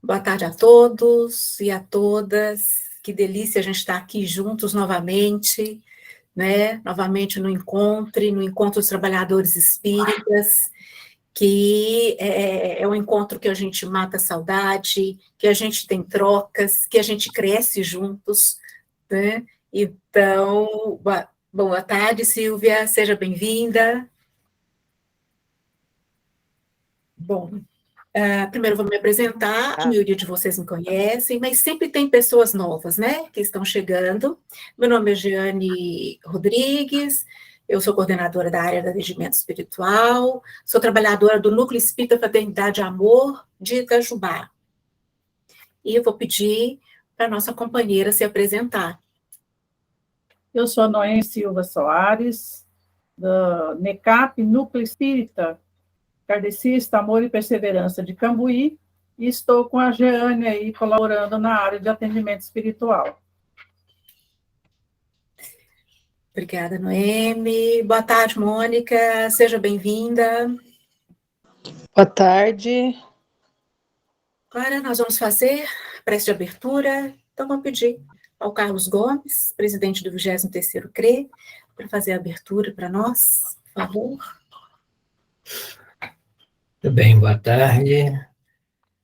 Boa tarde a todos e a todas. Que delícia a gente estar aqui juntos novamente, né? Novamente no Encontro dos Trabalhadores Espíritas, que é um encontro que a gente mata a saudade, que a gente tem trocas, que a gente cresce juntos, né? Então, boa tarde, Silvia, seja bem-vinda. Bom, primeiro vou me apresentar, a maioria de vocês me conhecem, mas sempre tem pessoas novas, né, que estão chegando. Meu nome é Jeane Rodrigues, eu sou coordenadora da área de atendimento espiritual, sou trabalhadora do Núcleo Espírita Fraternidade e Amor de Itajubá. E eu vou pedir para a nossa companheira se apresentar. Eu sou a Noemi Silva Soares, da NECAP, Núcleo Espírita Kardecista, Amor e Perseverança de Cambuí, e estou com a Jeane aí, colaborando na área de atendimento espiritual. Obrigada, Noemi. Boa tarde, Mônica. Seja bem-vinda. Boa tarde. Agora nós vamos fazer a prece de abertura. Então, vou pedir ao Carlos Gomes, presidente do 23º CRE, para fazer a abertura para nós, por favor. Muito bem, boa tarde.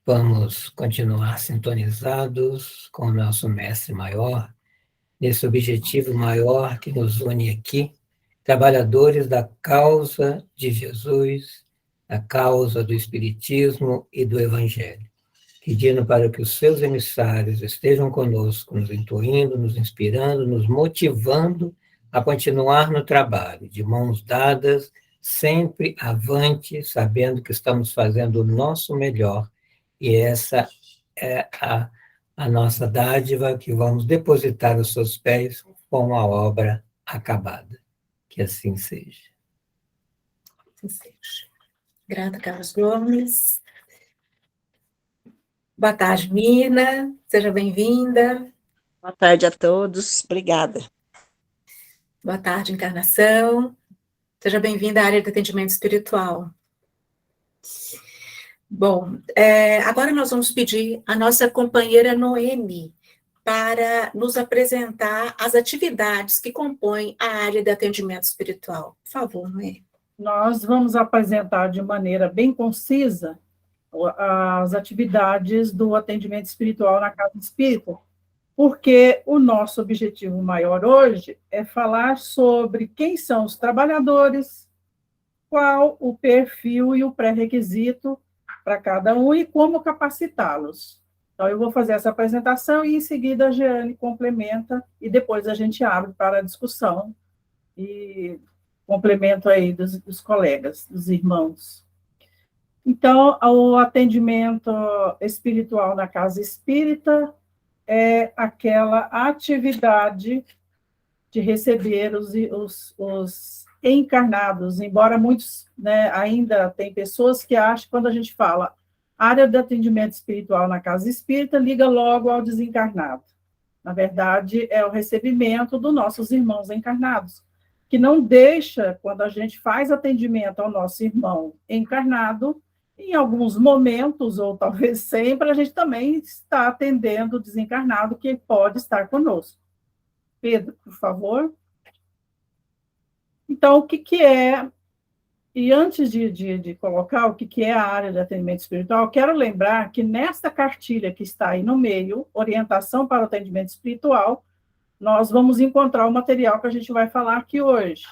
Vamos continuar sintonizados com o nosso mestre maior, nesse objetivo maior que nos une aqui, trabalhadores da causa de Jesus, da causa do Espiritismo e do Evangelho, pedindo para que os seus emissários estejam conosco, nos intuindo, nos inspirando, nos motivando a continuar no trabalho, de mãos dadas, sempre avante, sabendo que estamos fazendo o nosso melhor, e essa é a nossa dádiva que vamos depositar aos seus pés com a obra acabada. Que assim seja. Assim seja. Grata, Carlos Gomes. Boa tarde, Mina. Seja bem-vinda. Boa tarde a todos. Obrigada. Boa tarde, Encarnação. Seja bem-vinda à área de atendimento espiritual. Bom, agora nós vamos pedir à nossa companheira Noemi para nos apresentar as atividades que compõem a área de atendimento espiritual. Por favor, Noemi. Nós vamos apresentar de maneira bem concisa as atividades do atendimento espiritual na Casa Espírita, porque o nosso objetivo maior hoje é falar sobre quem são os trabalhadores, qual o perfil e o pré-requisito para cada um e como capacitá-los. Então, eu vou fazer essa apresentação e, em seguida, a Jeane complementa e depois a gente abre para a discussão e complemento aí dos colegas, dos irmãos. Então, o atendimento espiritual na Casa Espírita é aquela atividade de receber os encarnados, embora muitos, né, ainda tem pessoas que acham que quando a gente fala área de atendimento espiritual na Casa Espírita, liga logo ao desencarnado. Na verdade, é o recebimento dos nossos irmãos encarnados, que não deixa, quando a gente faz atendimento ao nosso irmão encarnado, em alguns momentos, ou talvez sempre, a gente também está atendendo o desencarnado que pode estar conosco. Pedro, por favor. Então, o que é... E antes de colocar o que é a área de atendimento espiritual, quero lembrar que nesta cartilha que está aí no meio, Orientação para o Atendimento Espiritual, nós vamos encontrar o material que a gente vai falar aqui hoje.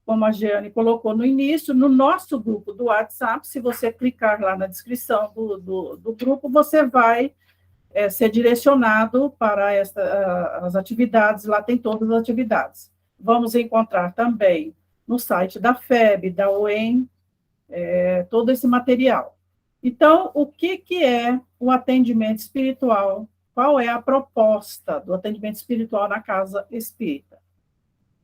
Como a Jeane colocou no início, no nosso grupo do WhatsApp, se você clicar lá na descrição do grupo, você vai ser direcionado para as atividades, lá tem todas as atividades. Vamos encontrar também no site da FEB, da UEM, todo esse material. Então, o que é o atendimento espiritual? Qual é a proposta do atendimento espiritual na Casa Espírita?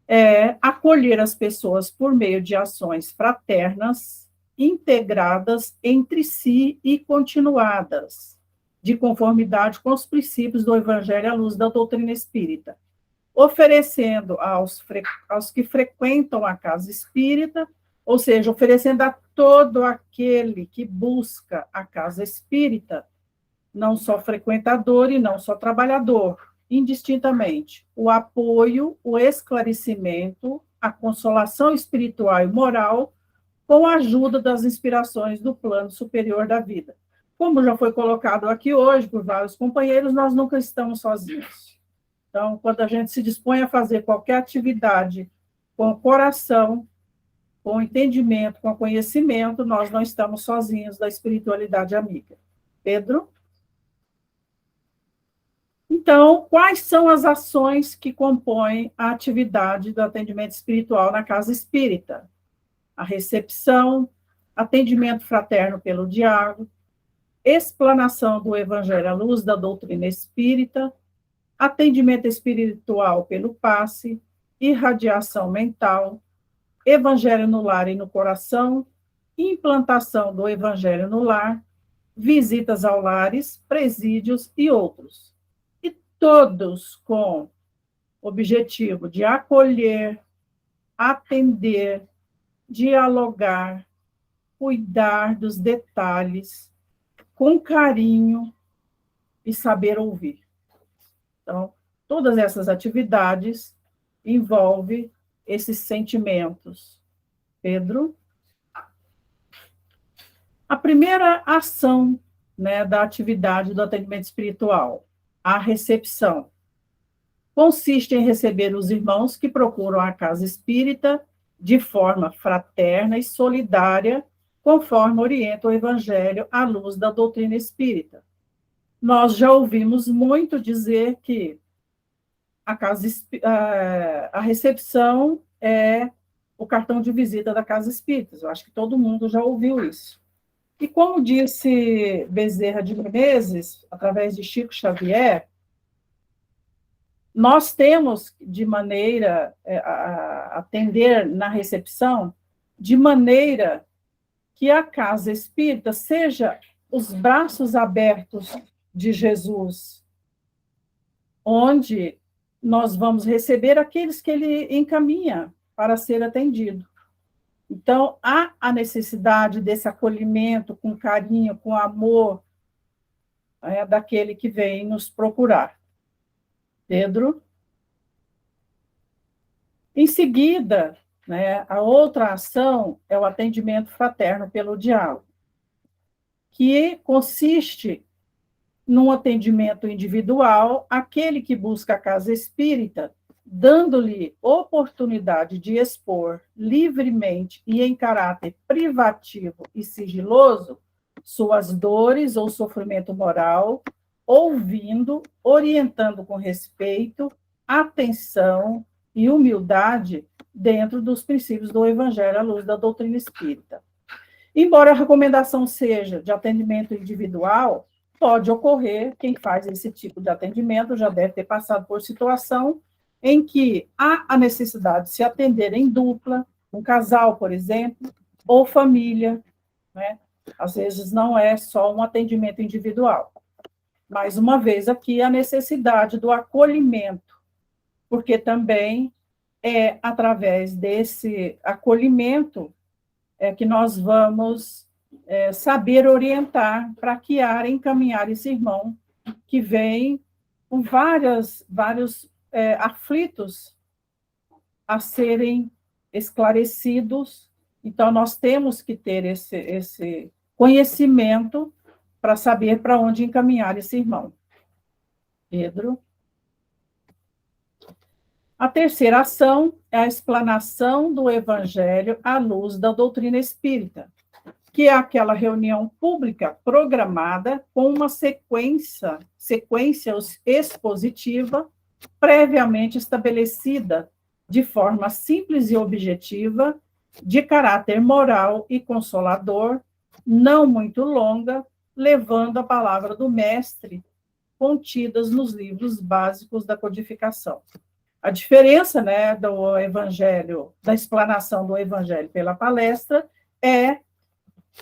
É acolher as pessoas por meio de ações fraternas, integradas entre si e continuadas, de conformidade com os princípios do Evangelho à luz da doutrina espírita, oferecendo aos que frequentam a Casa Espírita, ou seja, oferecendo a todo aquele que busca a Casa Espírita, não só frequentador e não só trabalhador, indistintamente. O apoio, o esclarecimento, a consolação espiritual e moral, com a ajuda das inspirações do plano superior da vida. Como já foi colocado aqui hoje por vários companheiros, nós nunca estamos sozinhos. Então, quando a gente se dispõe a fazer qualquer atividade com o coração, com o entendimento, com o conhecimento, nós não estamos sozinhos da espiritualidade amiga. Pedro? Então, quais são as ações que compõem a atividade do atendimento espiritual na casa espírita? A recepção, atendimento fraterno pelo diálogo, explanação do Evangelho à luz da doutrina espírita, atendimento espiritual pelo passe, irradiação mental, Evangelho no lar e no coração, implantação do Evangelho no lar, visitas ao lares, presídios e outros. E todos com objetivo de acolher, atender, dialogar, cuidar dos detalhes, com carinho e saber ouvir. Então, todas essas atividades envolvem esses sentimentos. Pedro? A primeira ação, né, da atividade do atendimento espiritual, a recepção, consiste em receber os irmãos que procuram a casa espírita de forma fraterna e solidária, conforme orienta o Evangelho à luz da doutrina espírita. Nós já ouvimos muito dizer que a recepção é o cartão de visita da casa espírita. Eu acho que todo mundo já ouviu isso. E como disse Bezerra de Menezes, através de Chico Xavier, nós temos de maneira a atender na recepção de maneira que a casa espírita seja os braços abertos de Jesus, onde nós vamos receber aqueles que ele encaminha para ser atendido. Então, há a necessidade desse acolhimento com carinho, com amor, daquele que vem nos procurar. Pedro? Em seguida, né, a outra ação é o atendimento fraterno pelo diálogo, que consiste num atendimento individual, aquele que busca a casa espírita, dando-lhe oportunidade de expor livremente e em caráter privativo e sigiloso suas dores ou sofrimento moral, ouvindo, orientando com respeito, atenção e humildade dentro dos princípios do Evangelho à luz da doutrina espírita. Embora a recomendação seja de atendimento individual, pode ocorrer, quem faz esse tipo de atendimento já deve ter passado por situação em que há a necessidade de se atender em dupla, um casal, por exemplo, ou família, né? Às vezes não é só um atendimento individual. Mais uma vez aqui a necessidade do acolhimento, porque também é através desse acolhimento que nós vamos saber orientar, praquear, encaminhar esse irmão que vem com vários aflitos a serem esclarecidos. Então, nós temos que ter esse conhecimento para saber para onde encaminhar esse irmão. Pedro? A terceira ação é a explanação do Evangelho à luz da doutrina espírita, que é aquela reunião pública programada com uma sequência expositiva previamente estabelecida de forma simples e objetiva, de caráter moral e consolador, não muito longa, levando a palavra do mestre contidas nos livros básicos da codificação. A diferença, né, do Evangelho, da explanação do Evangelho pela palestra é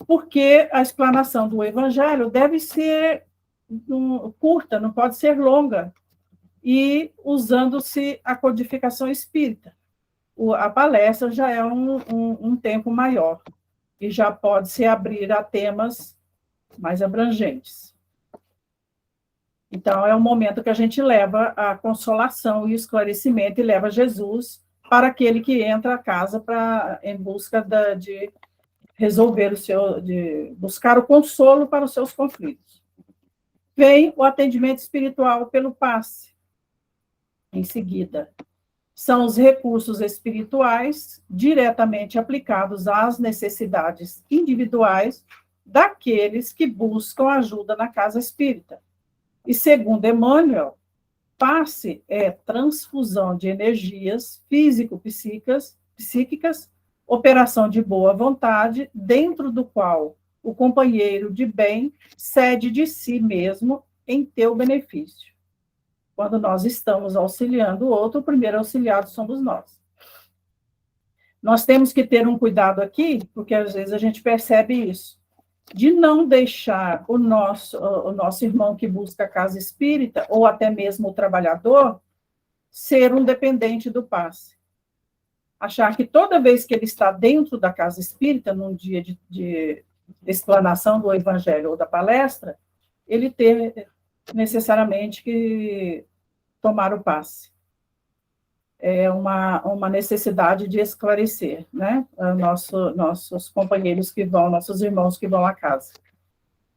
porque a explanação do Evangelho deve ser curta, não pode ser longa, e usando-se a codificação espírita. A palestra já é um tempo maior, e já pode se abrir a temas mais abrangentes. Então, é o momento que a gente leva a consolação e o esclarecimento e leva Jesus para aquele que entra à casa em busca de resolver de buscar o consolo para os seus conflitos. Vem o atendimento espiritual pelo passe. Em seguida, são os recursos espirituais diretamente aplicados às necessidades individuais daqueles que buscam ajuda na casa espírita. E segundo Emmanuel, passe é transfusão de energias físico-psíquicas, operação de boa vontade, dentro do qual o companheiro de bem cede de si mesmo em teu benefício. Quando nós estamos auxiliando o outro, o primeiro auxiliado somos nós. Nós temos que ter um cuidado aqui, porque às vezes a gente percebe isso, de não deixar o nosso irmão que busca a casa espírita, ou até mesmo o trabalhador, ser um dependente do passe. Achar que toda vez que ele está dentro da casa espírita, num dia de explanação do evangelho ou da palestra, ele ter necessariamente que tomar o passe. É uma necessidade de esclarecer, né? Nossos companheiros que vão, nossos irmãos que vão à casa.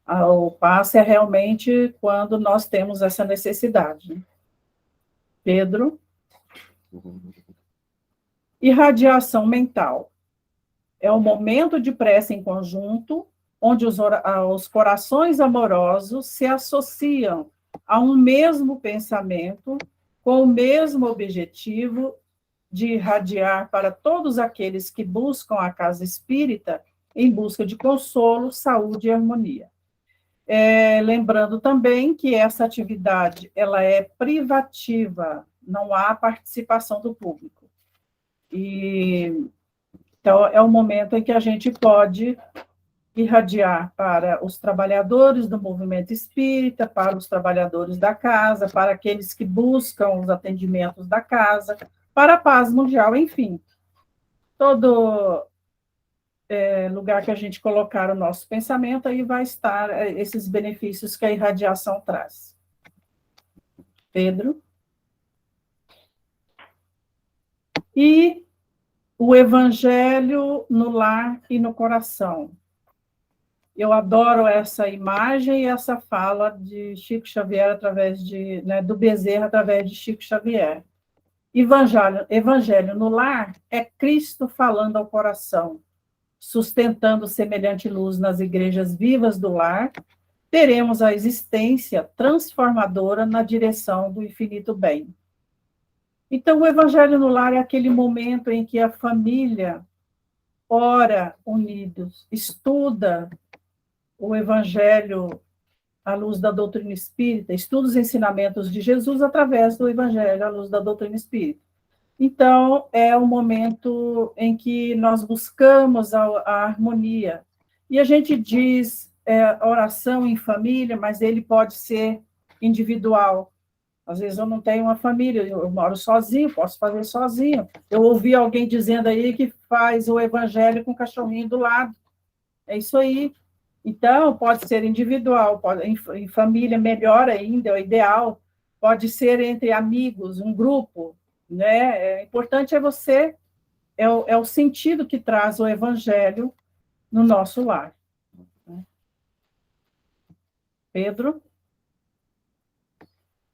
O passe é realmente quando nós temos essa necessidade. Pedro? Irradiação mental. É o momento de prece em conjunto, onde os corações amorosos se associam a um mesmo pensamento, com o mesmo objetivo de irradiar para todos aqueles que buscam a casa espírita em busca de consolo, saúde e harmonia. Lembrando também que essa atividade ela é privativa, não há participação do público. Então, é o momento em que a gente pode irradiar para os trabalhadores do movimento espírita, para os trabalhadores da casa, para aqueles que buscam os atendimentos da casa, para a paz mundial, enfim. Todo lugar que a gente colocar o nosso pensamento, aí vai estar esses benefícios que a irradiação traz. Pedro? E o evangelho no lar e no coração. Eu adoro essa imagem e essa fala de Chico Xavier através do Bezerra através de Chico Xavier. Evangelho no lar é Cristo falando ao coração, sustentando semelhante luz nas igrejas vivas do lar, teremos a existência transformadora na direção do infinito bem. Então, o evangelho no lar é aquele momento em que a família ora unidos, estuda o evangelho à luz da doutrina espírita, estuda os ensinamentos de Jesus através do evangelho à luz da doutrina espírita. Então, é o momento em que nós buscamos a harmonia. E a gente diz oração em família, mas ele pode ser individual. Às vezes eu não tenho uma família, eu moro sozinho, posso fazer sozinho. Eu ouvi alguém dizendo aí que faz o evangelho com o cachorrinho do lado. É isso aí. Então, pode ser individual, em família, melhor ainda, é o ideal. Pode ser entre amigos, um grupo. Né? Importante é você, é o sentido que traz o evangelho no nosso lar. Pedro?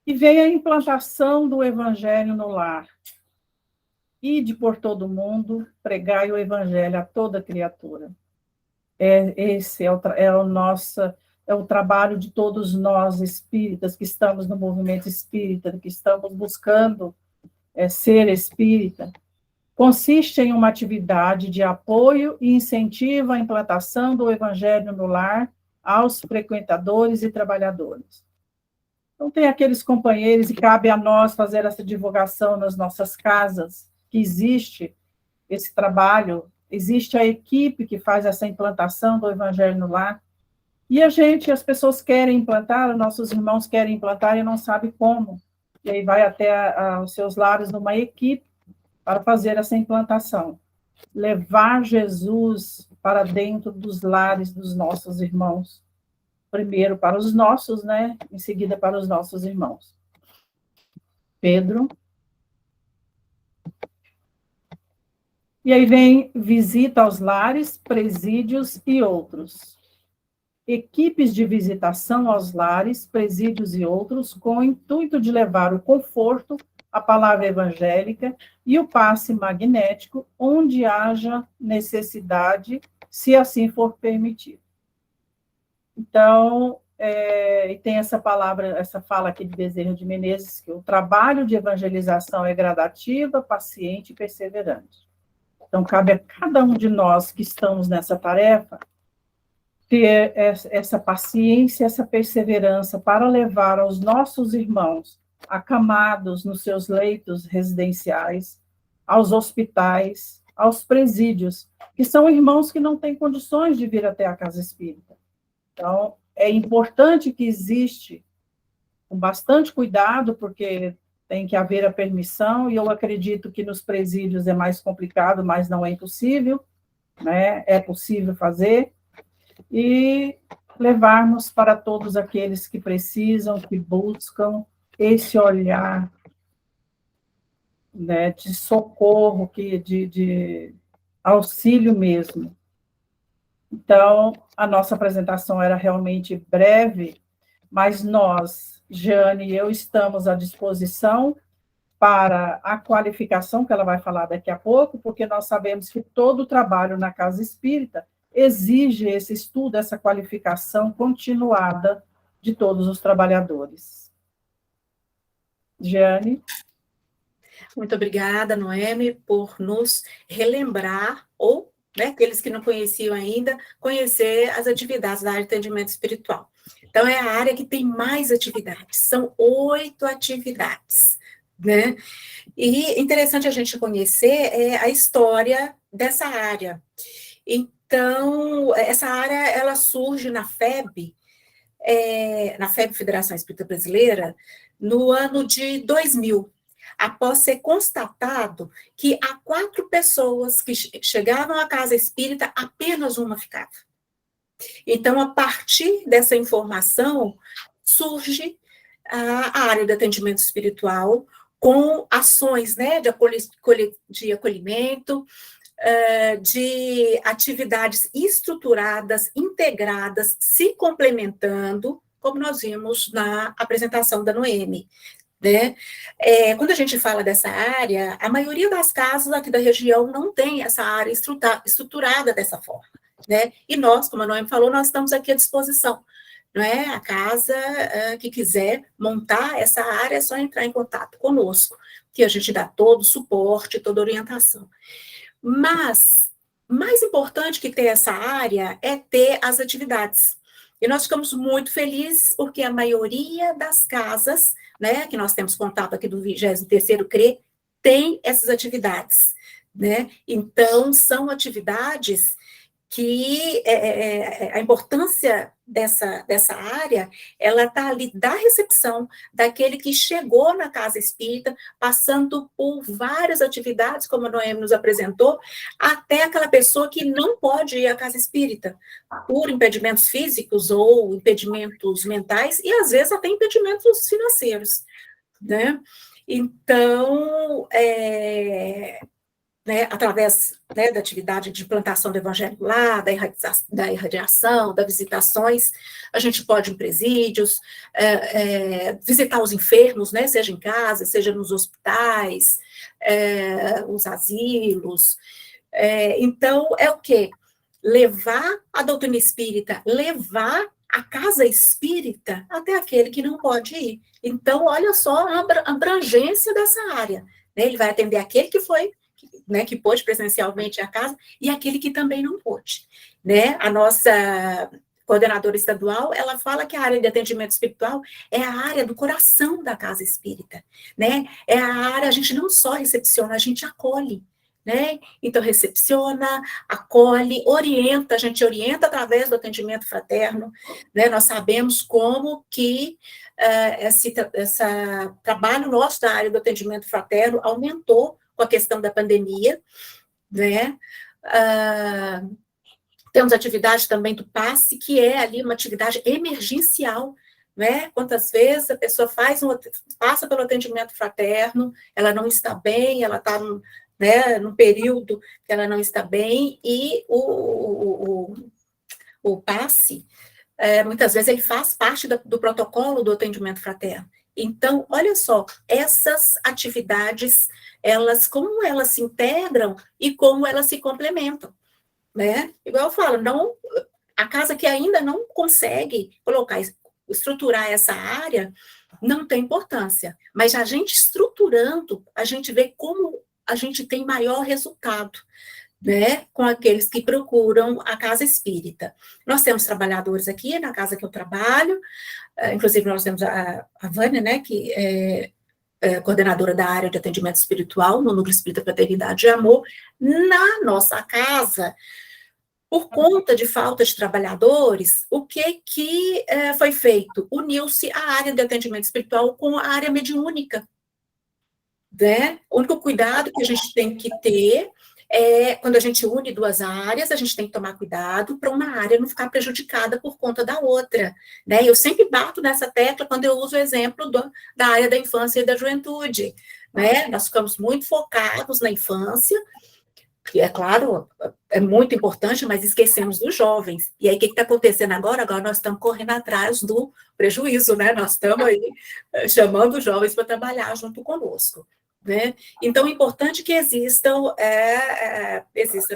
E vem a implantação do evangelho no lar. Ide por todo mundo, pregai o evangelho a toda criatura. Esse é o trabalho de todos nós espíritas que estamos no movimento espírita, que estamos buscando ser espírita. Consiste em uma atividade de apoio e incentivo à implantação do evangelho no lar aos frequentadores e trabalhadores. Então, tem aqueles companheiros, e cabe a nós fazer essa divulgação nas nossas casas, que existe esse trabalho, existe a equipe que faz essa implantação do evangelho no lar, e as pessoas querem implantar, nossos irmãos querem implantar e não sabem como, e aí vai até os seus lares numa equipe para fazer essa implantação. Levar Jesus para dentro dos lares dos nossos irmãos. primeiro para os nossos, né? Em seguida para os nossos irmãos. Pedro. E aí vem visita aos lares, presídios e outros. Equipes de visitação aos lares, presídios e outros, com o intuito de levar o conforto, a palavra evangélica e o passe magnético, onde haja necessidade, se assim for permitido. Então, e tem essa palavra, essa fala aqui de Bezerra de Menezes, que o trabalho de evangelização é gradativa, paciente e perseverante. Então, cabe a cada um de nós que estamos nessa tarefa ter essa paciência, essa perseverança para levar aos nossos irmãos acamados nos seus leitos residenciais, aos hospitais, aos presídios, que são irmãos que não têm condições de vir até a casa espírita. Então, é importante que existe com bastante cuidado, porque tem que haver a permissão, e eu acredito que nos presídios é mais complicado, mas não é impossível, né? É possível fazer, e levarmos para todos aqueles que precisam, que buscam esse olhar, né, de socorro, de auxílio mesmo. Então, a nossa apresentação era realmente breve, mas nós, Jane e eu, estamos à disposição para a qualificação, que ela vai falar daqui a pouco, porque nós sabemos que todo o trabalho na casa espírita exige esse estudo, essa qualificação continuada de todos os trabalhadores. Jane? Muito obrigada, Noemi, por nos relembrar, ou, né, aqueles que não conheciam ainda, conhecer as atividades da área de atendimento espiritual. Então, é a área que tem mais atividades, são 8 atividades, né? E interessante a gente conhecer a história dessa área. Então, essa área, ela surge na FEB, Federação Espírita Brasileira, no ano de 2000, após ser constatado que há 4 pessoas que chegavam à casa espírita, apenas uma ficava. Então, a partir dessa informação, surge a área de atendimento espiritual, com ações, né, de acolhimento, de atividades estruturadas, integradas, se complementando, como nós vimos na apresentação da Noemi, né? Quando a gente fala dessa área, a maioria das casas aqui da região não tem essa área estruturada dessa forma, né? E nós, como a Noemi falou, nós estamos aqui à disposição, não é? A casa que quiser montar essa área é só entrar em contato conosco, que a gente dá todo o suporte, toda a orientação. Mas, mais importante que ter essa área é ter as atividades. E nós ficamos muito felizes porque a maioria das casas, né, que nós temos contato aqui do 23º CRE, tem essas atividades, né? Então, são atividades que a importância dessa área, ela está ali da recepção daquele que chegou na casa espírita, passando por várias atividades, como a Noemi nos apresentou, até aquela pessoa que não pode ir à casa espírita, por impedimentos físicos ou impedimentos mentais, e às vezes até impedimentos financeiros, né? Então, né, através, né, da atividade de plantação do evangelho lá, da irradiação, das visitações, a gente pode ir em presídios, visitar os enfermos, né, seja em casa, seja nos hospitais, os asilos. Então, é o quê? Levar a doutrina espírita, levar a casa espírita até aquele que não pode ir. Então, olha só a abrangência dessa área, né? Ele vai atender aquele que foi, né, que pôde presencialmente à casa, e aquele que também não pôde, né? A nossa coordenadora estadual, ela fala que a área de atendimento espiritual é a área do coração da casa espírita, né? É a área, a gente não só recepciona, a gente acolhe, né? Então, recepciona, acolhe, orienta, a gente orienta através do atendimento fraterno, né? Nós sabemos como que esse trabalho nosso da área do atendimento fraterno aumentou com a questão da pandemia, né? Temos atividade também do passe, que é ali uma atividade emergencial, né? Quantas vezes a pessoa passa pelo atendimento fraterno, ela não está bem, ela está num período que ela não está bem, e o passe, muitas vezes ele faz parte do protocolo do atendimento fraterno. Então, olha só, essas atividades, como elas se integram e como elas se complementam, né? Igual eu falo, a casa que ainda não consegue estruturar essa área, não tem importância, mas a gente estruturando, a gente vê como a gente tem maior resultado, né, com aqueles que procuram a casa espírita. Nós temos trabalhadores aqui na casa que eu trabalho, inclusive nós temos a Vânia, né, que é coordenadora da área de atendimento espiritual no Núcleo Espírita Fraternidade e Amor. Na nossa casa, por conta de falta de trabalhadores, o que foi feito? Uniu-se a área de atendimento espiritual com a área mediúnica, né? O único cuidado que a gente tem que ter quando a gente une duas áreas, a gente tem que tomar cuidado para uma área não ficar prejudicada por conta da outra, né? Eu sempre bato nessa tecla quando eu uso o exemplo da área da infância e da juventude, né? Nós ficamos muito focados na infância, que é claro, é muito importante, mas esquecemos dos jovens. E aí, o que está acontecendo agora? Agora nós estamos correndo atrás do prejuízo, né? Nós estamos aí chamando os jovens para trabalhar junto conosco, né? Então, é importante que exista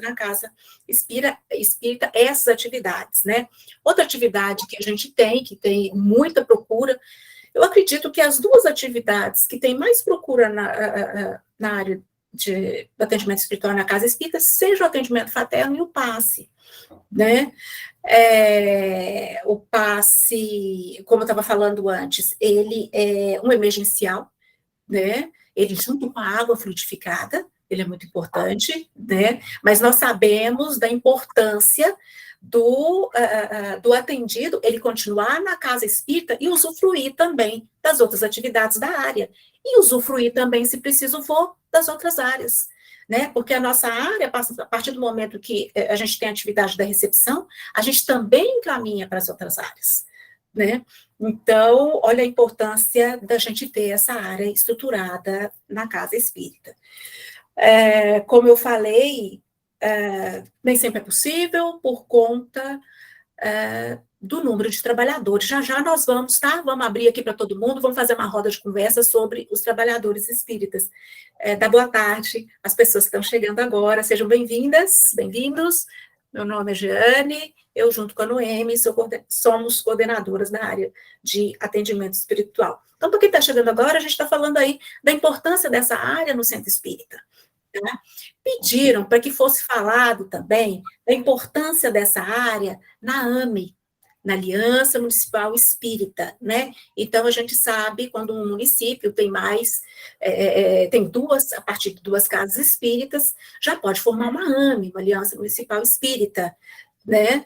na casa espírita essas atividades, né? Outra atividade que a gente que tem muita procura, eu acredito que as duas atividades que tem mais procura na área do atendimento espiritual na casa espírita, seja o atendimento fraterno e o passe, né? O passe, como eu estava falando antes, ele é um emergencial, né? Ele junto com a água fluidificada, ele é muito importante, né? Mas nós sabemos da importância do atendido, ele continuar na casa espírita e usufruir também das outras atividades da área, e usufruir também, se preciso for, das outras áreas, né? Porque a nossa área, a partir do momento que a gente tem a atividade da recepção, a gente também encaminha para as outras áreas, né? Então, olha a importância da gente ter essa área estruturada na casa espírita. Como eu falei, nem sempre é possível por conta do número de trabalhadores. Já nós vamos, tá? Vamos abrir aqui para todo mundo, vamos fazer uma roda de conversa sobre os trabalhadores espíritas. Dá boa tarde às pessoas que estão chegando agora, sejam bem-vindas, bem-vindos. Meu nome é Jeane, eu junto com a Noemi somos coordenadoras da área de atendimento espiritual. Então, para quem está chegando agora, a gente está falando aí da importância dessa área no centro espírita. Tá? Pediram para que fosse falado também da importância dessa área na AME, na Aliança Municipal Espírita, né? Então, a gente sabe quando um município tem tem a partir de 2 casas espíritas, já pode formar uma AME, uma Aliança Municipal Espírita, né?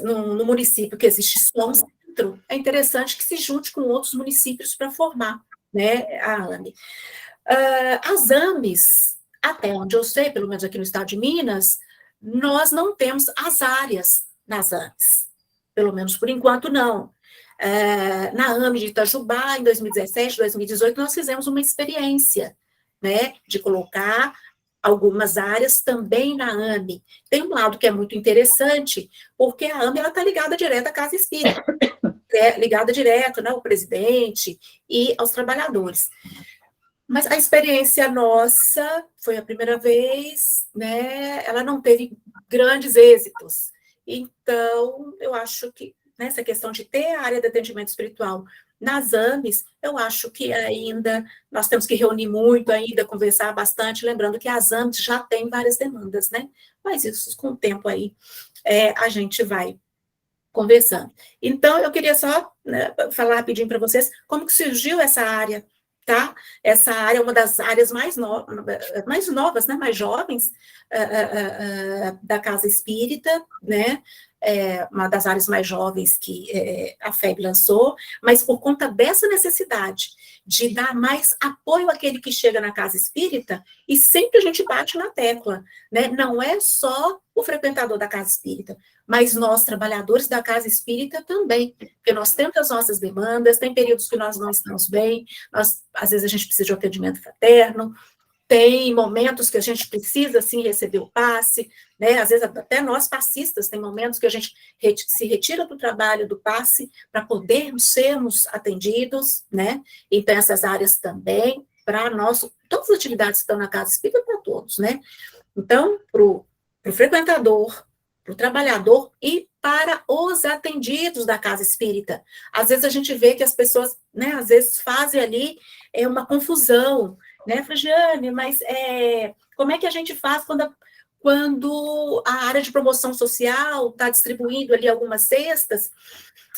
No município que existe só um centro, é interessante que se junte com outros municípios para formar, né, a AME. As AMEs, até onde eu sei, pelo menos aqui no estado de Minas, nós não temos as áreas nas AMEs, pelo menos por enquanto não. Na AME de Itajubá, em 2017, 2018, nós fizemos uma experiência, né, de colocar algumas áreas também na AME. Tem um lado que é muito interessante, porque a AME está ligada direto à casa espírita, ligada direto, né, ao presidente e aos trabalhadores. Mas a experiência nossa foi a primeira vez, né? Ela não teve grandes êxitos. Então, eu acho que nessa questão de ter a área de atendimento espiritual nas AMEs, eu acho que ainda nós temos que reunir muito ainda, conversar bastante, lembrando que as AMEs já têm várias demandas, né? Mas isso, com o tempo aí, a gente vai conversando. Então, eu queria só, né, falar rapidinho para vocês como que surgiu essa área, tá? Essa área é uma das áreas mais novas, né, mais jovens da Casa Espírita, né? uma das áreas mais jovens que a FEB lançou, mas por conta dessa necessidade de dar mais apoio àquele que chega na casa espírita, e sempre a gente bate na tecla, né? Não é só o frequentador da casa espírita, mas nós, trabalhadores da casa espírita, também, porque nós temos as nossas demandas, tem períodos que nós não estamos bem, às vezes a gente precisa de um atendimento fraterno, tem momentos que a gente precisa, sim, receber o passe, né? Às vezes até nós passistas, tem momentos que a gente se retira do trabalho do passe para podermos sermos atendidos, né? Então, essas áreas também, para nós, todas as atividades que estão na casa espírita, para todos, né? Então, para o frequentador, para o trabalhador e para os atendidos da casa espírita. Às vezes a gente vê que as pessoas, né, às vezes fazem ali uma confusão, né, Fragiane, mas como é que a gente faz quando a área de promoção social está distribuindo ali algumas cestas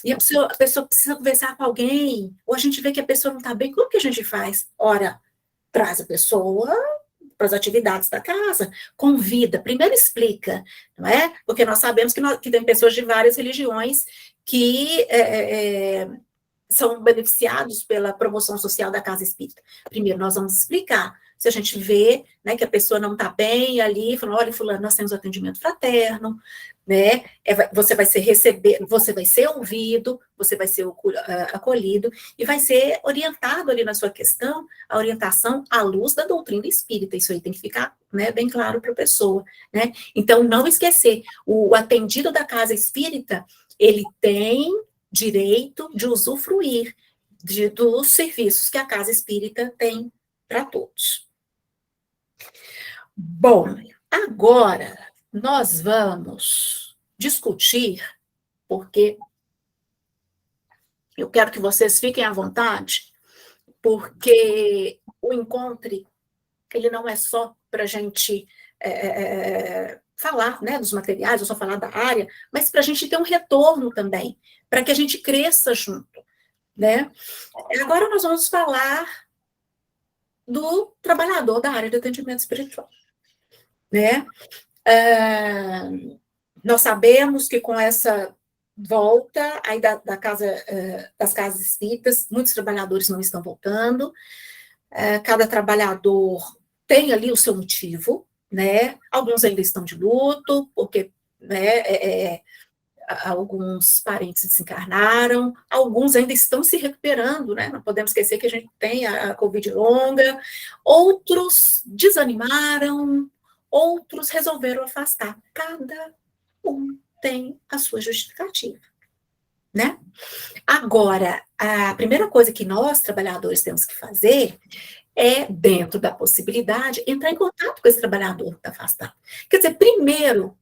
e a pessoa precisa conversar com alguém, ou a gente vê que a pessoa não está bem, como que a gente faz? Ora, traz a pessoa para as atividades da casa, convida, primeiro explica, não é? Porque nós sabemos que tem pessoas de várias religiões que são beneficiados pela promoção social da casa espírita. Primeiro, nós vamos explicar. Se a gente vê, né, que a pessoa não está bem ali, falando, olha, fulano, nós temos atendimento fraterno, né, você vai ser ouvido, você vai ser acolhido e vai ser orientado ali na sua questão, a orientação à luz da doutrina espírita. Isso aí tem que ficar, né, bem claro para a pessoa, né. Então, não esquecer, o atendido da casa espírita, ele tem direito de usufruir dos serviços que a casa espírita tem para todos. Bom, agora nós vamos discutir, porque eu quero que vocês fiquem à vontade, porque o Encontre, ele não é só para a gente falar, né, dos materiais, ou só falar da área, mas para a gente ter um retorno também, para que a gente cresça junto, né? Agora nós vamos falar do trabalhador da área de atendimento espiritual, né? Nós sabemos que com essa volta aí das casas espíritas, muitos trabalhadores não estão voltando, cada trabalhador tem ali o seu motivo, né? Alguns ainda estão de luto, porque, né, alguns parentes desencarnaram, alguns ainda estão se recuperando, né? Não podemos esquecer que a gente tem a Covid longa, outros desanimaram, outros resolveram afastar. Cada um tem a sua justificativa, né? Agora, a primeira coisa que nós, trabalhadores, temos que fazer dentro da possibilidade, entrar em contato com esse trabalhador que está afastado. Quer dizer, primeiro,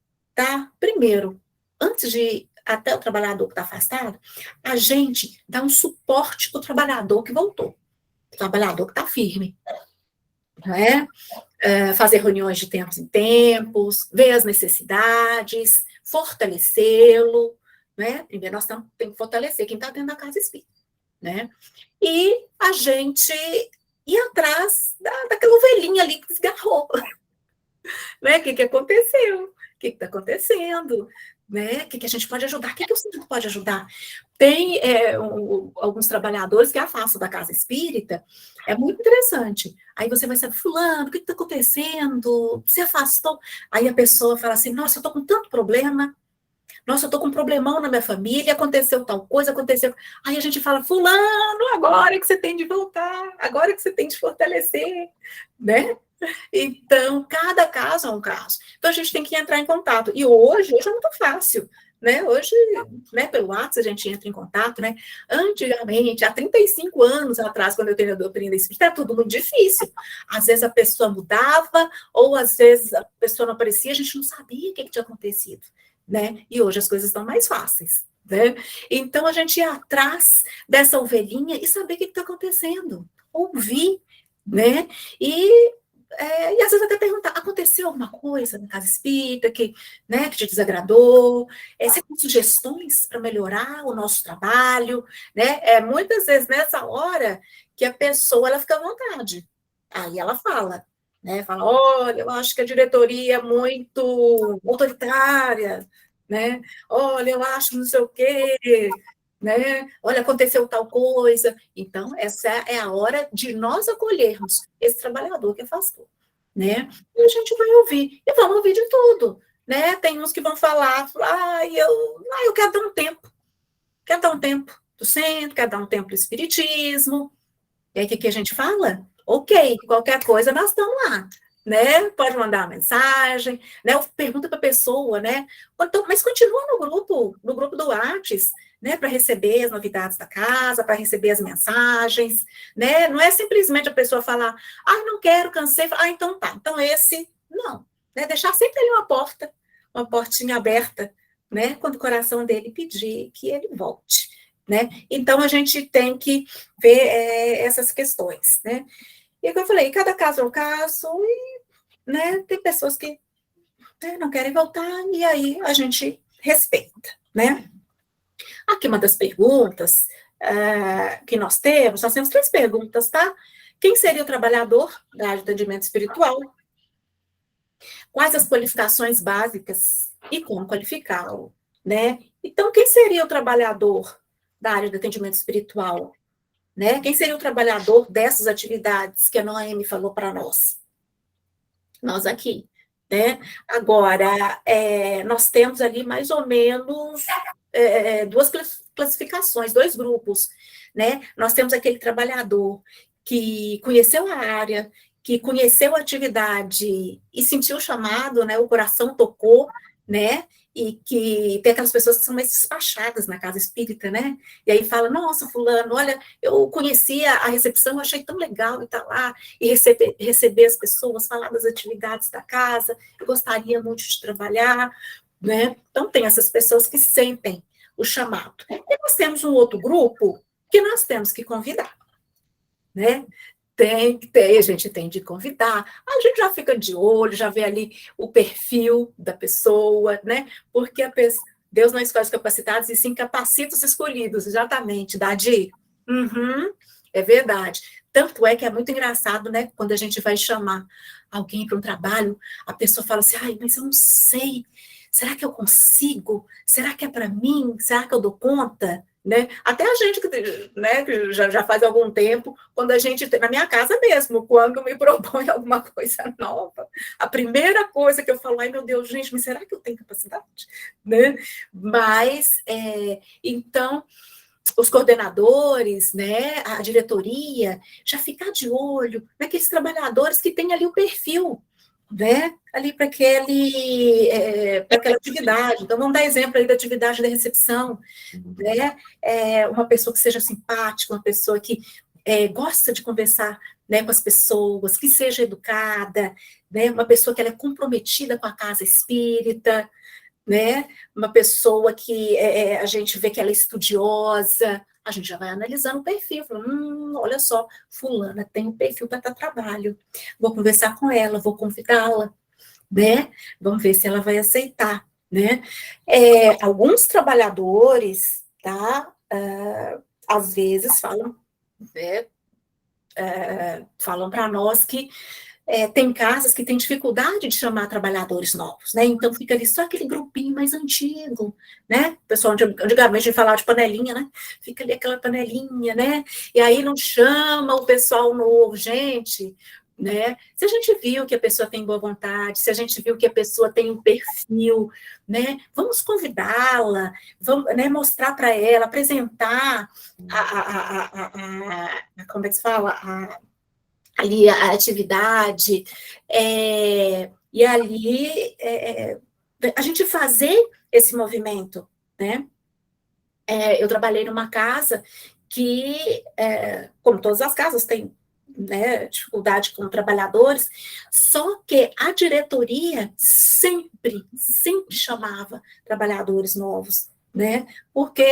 antes de até o trabalhador que está afastado, a gente dá um suporte para o trabalhador que voltou, o trabalhador que está firme, não é? Fazer reuniões de tempos em tempos, ver as necessidades, fortalecê-lo, né? Primeiro nós temos que fortalecer quem está dentro da casa espírita, né? E a gente ir atrás daquela ovelhinha ali que desgarrou, né? O que aconteceu? O que está acontecendo? Né? O que a gente pode ajudar? O que o centro pode ajudar? Tem alguns trabalhadores que afastam da casa espírita, é muito interessante. Aí você vai saber, fulano, o que está acontecendo? Se afastou? Aí a pessoa fala assim, nossa, eu estou com tanto problema, nossa, eu estou com um problemão na minha família, aconteceu tal coisa, aconteceu... Aí a gente fala, fulano, agora que você tem de voltar, agora que você tem de fortalecer, né? Então, cada caso é um caso. Então, a gente tem que entrar em contato. E hoje é muito fácil, né? Hoje, né, pelo WhatsApp, a gente entra em contato, né? Antigamente, há 35 anos atrás, quando eu tenho a doutrina espírita, era tudo muito difícil. Às vezes a pessoa mudava, ou às vezes a pessoa não aparecia, a gente não sabia o que tinha acontecido, né? E hoje as coisas estão mais fáceis, né? Então, a gente ia atrás dessa ovelhinha e saber o que está acontecendo, ouvir, né? E às vezes até perguntar, aconteceu alguma coisa na casa espírita que te desagradou? Você tem sugestões para melhorar o nosso trabalho? Né? Muitas vezes nessa hora que a pessoa ela fica à vontade. Aí ela fala, né? Fala, olha, eu acho que a diretoria é muito autoritária, né? Olha, eu acho não sei o quê, né? Olha, aconteceu tal coisa. Então, essa é a hora de nós acolhermos esse trabalhador que afastou, né? E a gente vai ouvir, e vamos ouvir de tudo, né? Tem uns que vão falar, eu quero dar um tempo, quero dar um tempo do centro, quero dar um tempo do espiritismo. E aí, o que a gente fala? Ok, qualquer coisa, nós estamos lá, né? Pode mandar uma mensagem, né? Pergunta para a pessoa, né? Mas continua no grupo do Whats, né? Para receber as novidades da casa, para receber as mensagens, né? Não é simplesmente a pessoa falar, não quero, cansei, então tá, então esse, não, né? Deixar sempre ali uma portinha aberta, né? Quando o coração dele pedir que ele volte, né? Então a gente tem que ver essas questões, né? E como eu falei, cada caso é um caso, e, né, tem pessoas que, né, não querem voltar, e aí a gente respeita, né? Aqui uma das perguntas que nós temos 3 perguntas, tá? Quem seria o trabalhador da área de atendimento espiritual? Quais as qualificações básicas e como qualificá-lo, né? Então, quem seria o trabalhador da área de atendimento espiritual? Né? Quem seria o trabalhador dessas atividades que a Noemi falou para nós? Nós aqui, né? Agora, nós temos ali mais ou menos 2 classificações, 2 grupos, né? Nós temos aquele trabalhador que conheceu a área, que conheceu a atividade e sentiu o chamado, né? O coração tocou, né? E que tem aquelas pessoas que são mais despachadas na casa espírita, né? E aí fala, nossa, fulano, olha, eu conhecia a recepção, achei tão legal estar lá e receber as pessoas, falar das atividades da casa, eu gostaria muito de trabalhar, né? Então, tem essas pessoas que sentem o chamado. E nós temos um outro grupo que nós temos que convidar, né? A gente tem de convidar, a gente já fica de olho, já vê ali o perfil da pessoa, né? Porque Deus não escolhe os capacitados e sim capacita os escolhidos, exatamente, Dadi. Uhum, é verdade. Tanto é que é muito engraçado, né? Quando a gente vai chamar alguém para um trabalho, a pessoa fala assim, mas eu não sei, será que eu consigo? Será que é para mim? Será que eu dou conta? Né? Até a gente né, que já faz algum tempo, quando a gente, na minha casa mesmo, quando me propõe alguma coisa nova, a primeira coisa que eu falo, meu Deus, gente, mas será que eu tenho capacidade? Né? Mas, então, os coordenadores, né, a diretoria, já ficar de olho naqueles trabalhadores que têm ali o perfil, né, ali para aquela atividade. Então, vamos dar exemplo aí da atividade da recepção, né, uma pessoa que seja simpática, uma pessoa que gosta de conversar, né, com as pessoas, que seja educada, né, uma pessoa que ela é comprometida com a casa espírita, né, uma pessoa que a gente vê que ela é estudiosa, a gente já vai analisando o perfil, falando, olha só, fulana tem um perfil para trabalho, vou conversar com ela, vou convidá-la, né, vamos ver se ela vai aceitar, né. Alguns trabalhadores, tá, às vezes falam, né, falam para nós que tem casas que têm dificuldade de chamar trabalhadores novos, né? Então fica ali só aquele grupinho mais antigo, né? O pessoal antigamente falava de panelinha, né? Fica ali aquela panelinha, né? E aí não chama o pessoal novo, gente, né? Se a gente viu que a pessoa tem boa vontade, se a gente viu que a pessoa tem um perfil, né? Vamos convidá-la, vamos, né, mostrar para ela, apresentar como é que se fala? Ali a atividade, e ali a gente fazer esse movimento, né? Eu trabalhei numa casa que, como todas as casas, tem, né, dificuldade com trabalhadores, só que a diretoria sempre chamava trabalhadores novos, né? Porque,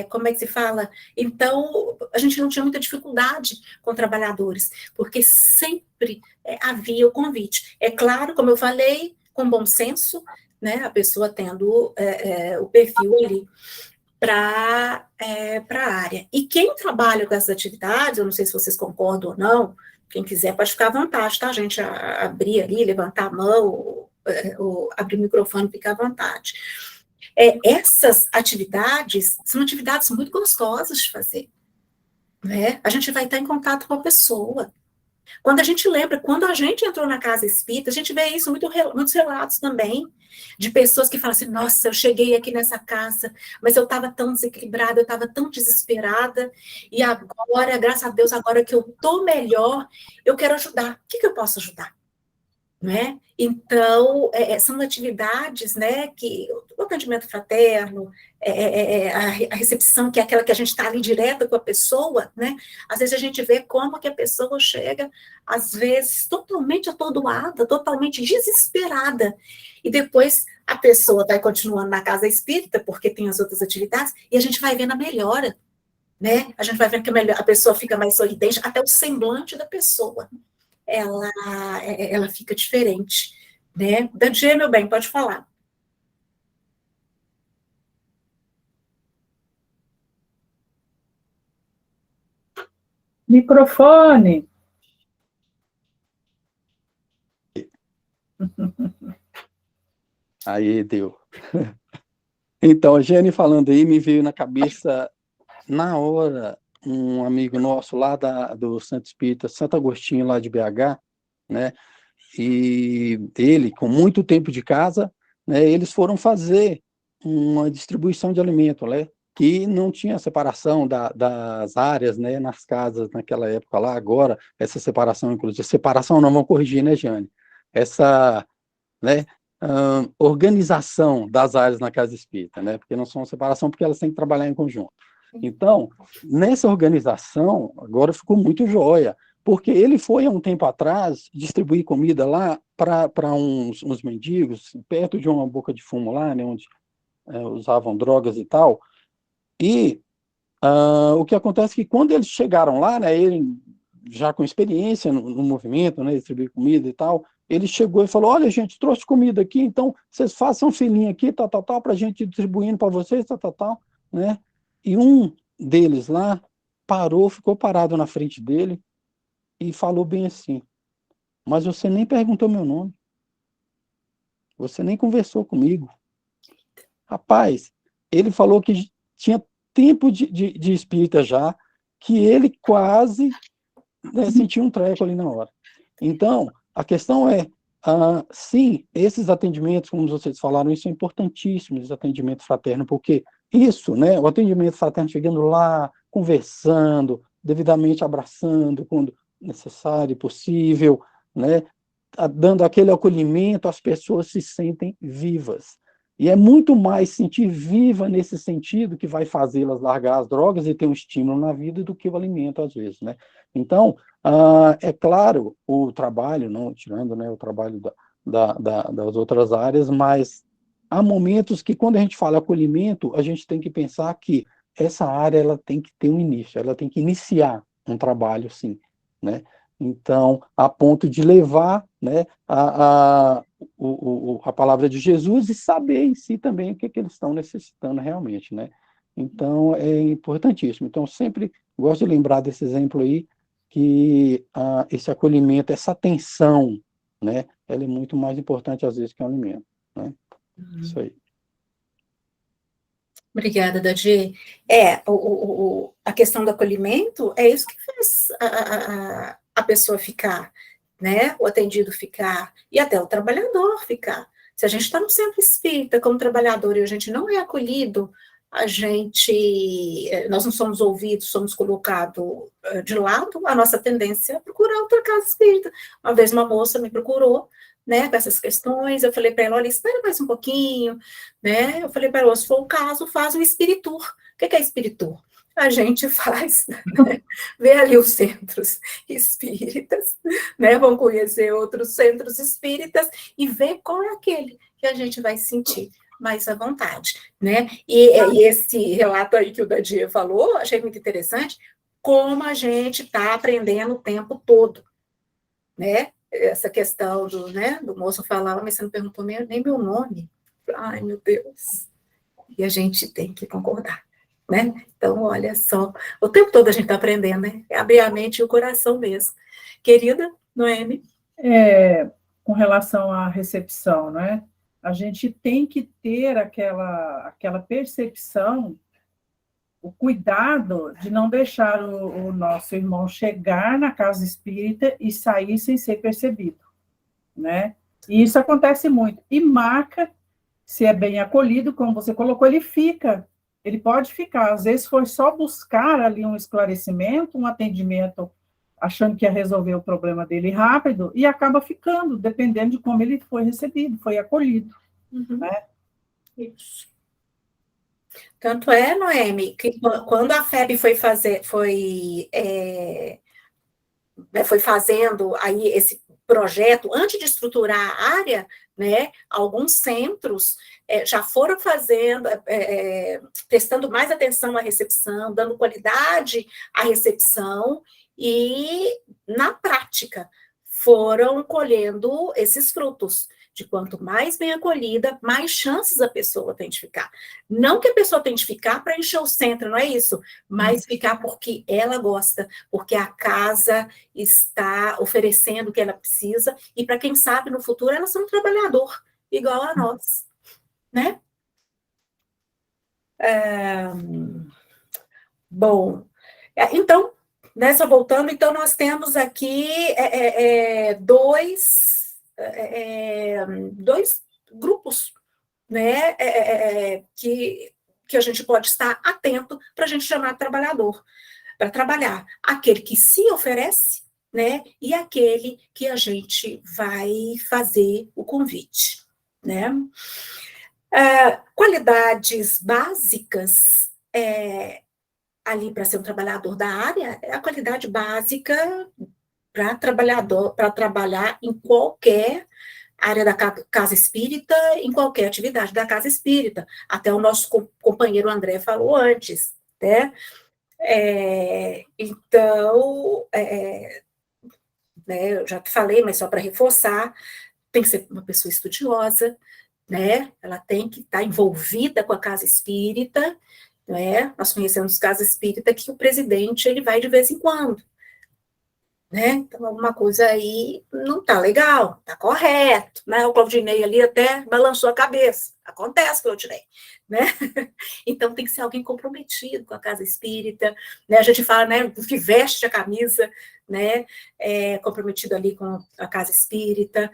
como é que se fala? Então, a gente não tinha muita dificuldade com trabalhadores, porque sempre havia o convite. É claro, como eu falei, com bom senso, né? A pessoa tendo o perfil ali para a área. E quem trabalha com essas atividades, eu não sei se vocês concordam ou não, quem quiser pode ficar à vontade, tá, gente? Abrir ali, levantar a mão, abrir o microfone, fica à vontade. Essas atividades são atividades muito gostosas de fazer, né? A gente vai estar em contato com a pessoa. Quando a gente lembra, quando a gente entrou na casa espírita, a gente vê isso, muitos relatos também, de pessoas que falam assim, nossa, eu cheguei aqui nessa casa, mas eu estava tão desequilibrada, eu estava tão desesperada, e agora, graças a Deus, agora que eu estou melhor, eu quero ajudar. O que eu posso ajudar? Né? Então, são atividades, né, que o atendimento fraterno, a recepção, que é aquela que a gente está ali direto com a pessoa, né? Às vezes a gente vê como que a pessoa chega, às vezes, totalmente atordoada, totalmente desesperada, e depois a pessoa vai continuando na casa espírita, porque tem as outras atividades, e a gente vai vendo a melhora, né? A gente vai vendo que a pessoa fica mais sorridente, até o semblante da pessoa ela fica diferente, né? Dadiê, meu bem, pode falar. Microfone. Aí, deu. Então, a Jane falando aí, me veio na cabeça, na hora, um amigo nosso lá do Santo Espírita, Santo Agostinho, lá de BH, né? E ele, com muito tempo de casa, né, eles foram fazer uma distribuição de alimento, né? Que não tinha separação das áreas, né, nas casas naquela época lá. Agora, essa separação, inclusive, separação não, vão corrigir, né, Jane? Essa, né, organização das áreas na casa espírita, né? Porque não são separação, porque elas têm que trabalhar em conjunto. Então, nessa organização, agora ficou muito joia, porque ele foi, há um tempo atrás, distribuir comida lá para uns mendigos, perto de uma boca de fumo lá, né, onde usavam drogas e tal, e o que acontece é que quando eles chegaram lá, né, ele já com experiência no movimento, né, distribuir comida e tal, ele chegou e falou, olha, gente, trouxe comida aqui, então vocês façam filinha aqui, tal, para a gente ir distribuindo para vocês, tal, né, e um deles lá parou, ficou parado na frente dele e falou bem assim, mas você nem perguntou meu nome, você nem conversou comigo. Rapaz, ele falou que tinha tempo de espírita já, que ele quase, né, sentiu um treco ali na hora. Então, a questão é, sim, esses atendimentos, como vocês falaram, isso é importantíssimo, esse atendimento fraterno, porque isso, né, o atendimento fraterno chegando lá, conversando, devidamente abraçando, quando necessário e possível, né, dando aquele acolhimento, as pessoas se sentem vivas. E é muito mais sentir viva nesse sentido que vai fazê-las largar as drogas e ter um estímulo na vida do que o alimento, às vezes, né? Então, é claro, o trabalho, não tirando, né, o trabalho das outras áreas, mas há momentos que, quando a gente fala acolhimento, a gente tem que pensar que essa área ela tem que ter um início, ela tem que iniciar um trabalho, sim, né? Então, a ponto de levar, né, a palavra de Jesus e saber em si também o que eles estão necessitando realmente, né? Então, é importantíssimo. Então, sempre gosto de lembrar desse exemplo aí, que esse acolhimento, essa atenção, né, ela é muito mais importante, às vezes, que o alimento, né? Isso aí. Obrigada, Dadi. A questão do acolhimento é isso que faz a pessoa ficar, né? O atendido ficar, e até o trabalhador ficar. Se a gente está no centro espírita como trabalhador e a gente não é acolhido, nós não somos ouvidos, somos colocados de lado, a nossa tendência é procurar outra casa espírita. Uma vez uma moça me procurou, né, com essas questões, eu falei para ela, olha, espera mais um pouquinho, né, eu falei para ela, se for o caso, faz um espiritur. O que é espiritur? A gente faz, né, vê ali os centros espíritas, né, vão conhecer outros centros espíritas e ver qual é aquele que a gente vai sentir mais à vontade, né, e esse relato aí que o Dadia falou, achei muito interessante, como a gente está aprendendo o tempo todo, né, essa questão do moço falar, mas você não perguntou nem meu nome. Ai, meu Deus. E a gente tem que concordar, né? Então, olha só, o tempo todo a gente está aprendendo, né? É abrir a mente e o coração mesmo. Querida Noemi? com relação à recepção, né? A gente tem que ter aquela percepção, o cuidado de não deixar o nosso irmão chegar na casa espírita e sair sem ser percebido, né? E isso acontece muito. E marca, se é bem acolhido, como você colocou, ele fica. Ele pode ficar. Às vezes foi só buscar ali um esclarecimento, um atendimento, achando que ia resolver o problema dele rápido, e acaba ficando, dependendo de como ele foi recebido, foi acolhido. Né? Isso. Tanto é, Noemi, que quando a FEB foi fazendo aí esse projeto, antes de estruturar a área, né, alguns centros já foram fazendo, prestando mais atenção à recepção, dando qualidade à recepção, e, na prática, foram colhendo esses frutos. De quanto mais bem acolhida, mais chances a pessoa tem de ficar. Não que a pessoa tem de ficar para encher o centro, não é isso, mas ficar porque ela gosta, porque a casa está oferecendo o que ela precisa, e para quem sabe, no futuro, ela é um trabalhador, igual a nós, né? Bom, então, só voltando, então nós temos aqui dois grupos, né, que a gente pode estar atento para a gente chamar de trabalhador, para trabalhar. Aquele que se oferece, né, e aquele que a gente vai fazer o convite, né. Qualidades básicas ali para ser um trabalhador da área, é a qualidade básica para trabalhar em qualquer área da casa espírita, em qualquer atividade da casa espírita. Até o nosso companheiro André falou antes, né? Então, né, eu já falei, mas só para reforçar, tem que ser uma pessoa estudiosa, né? Ela tem que estar envolvida com a casa espírita, né? Nós conhecemos casas espíritas que o presidente ele vai de vez em quando, né? Então, alguma coisa aí não está legal, está correto, né? O Claudinei ali até balançou a cabeça. Acontece, Claudinei, né? Então, tem que ser alguém comprometido com a casa espírita, né? A gente fala, né, que veste a camisa, né? Comprometido ali com a casa espírita,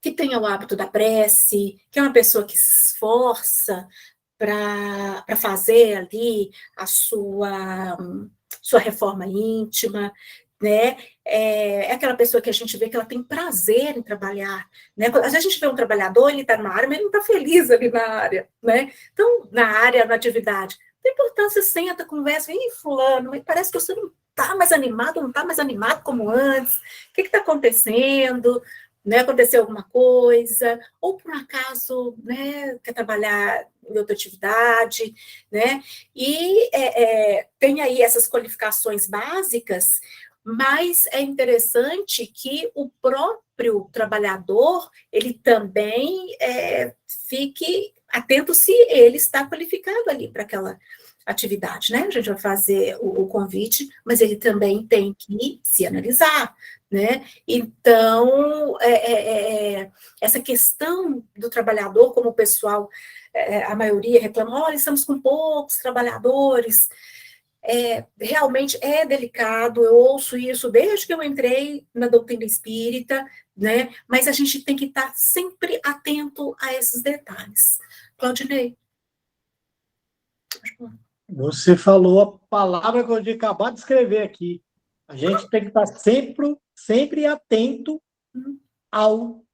que tenha o hábito da prece, que é uma pessoa que se esforça para fazer ali a sua reforma íntima, né? É aquela pessoa que a gente vê que ela tem prazer em trabalhar, né? Às vezes a gente vê um trabalhador, ele está numa área, mas ele não está feliz ali na área, né? Então, na área, na atividade, tem importância, senta, conversa, fulano, mas parece que você não está mais animado, não está mais animado como antes, o que está acontecendo? Né, aconteceu alguma coisa, ou por um acaso, né, quer trabalhar em outra atividade, né, e tem aí essas qualificações básicas, mas é interessante que o próprio trabalhador, ele também fique atento se ele está qualificado ali para aquela atividade, né, a gente vai fazer o convite, mas ele também tem que se analisar, né? Então, essa questão do trabalhador, como o pessoal, a maioria reclama, olha, estamos com poucos trabalhadores, realmente é delicado, eu ouço isso desde que eu entrei na doutrina espírita, né? Mas a gente tem que estar sempre atento a esses detalhes. Claudinei. Você falou a palavra que eu tinha acabado de escrever aqui. A gente tem que estar sempre atento ao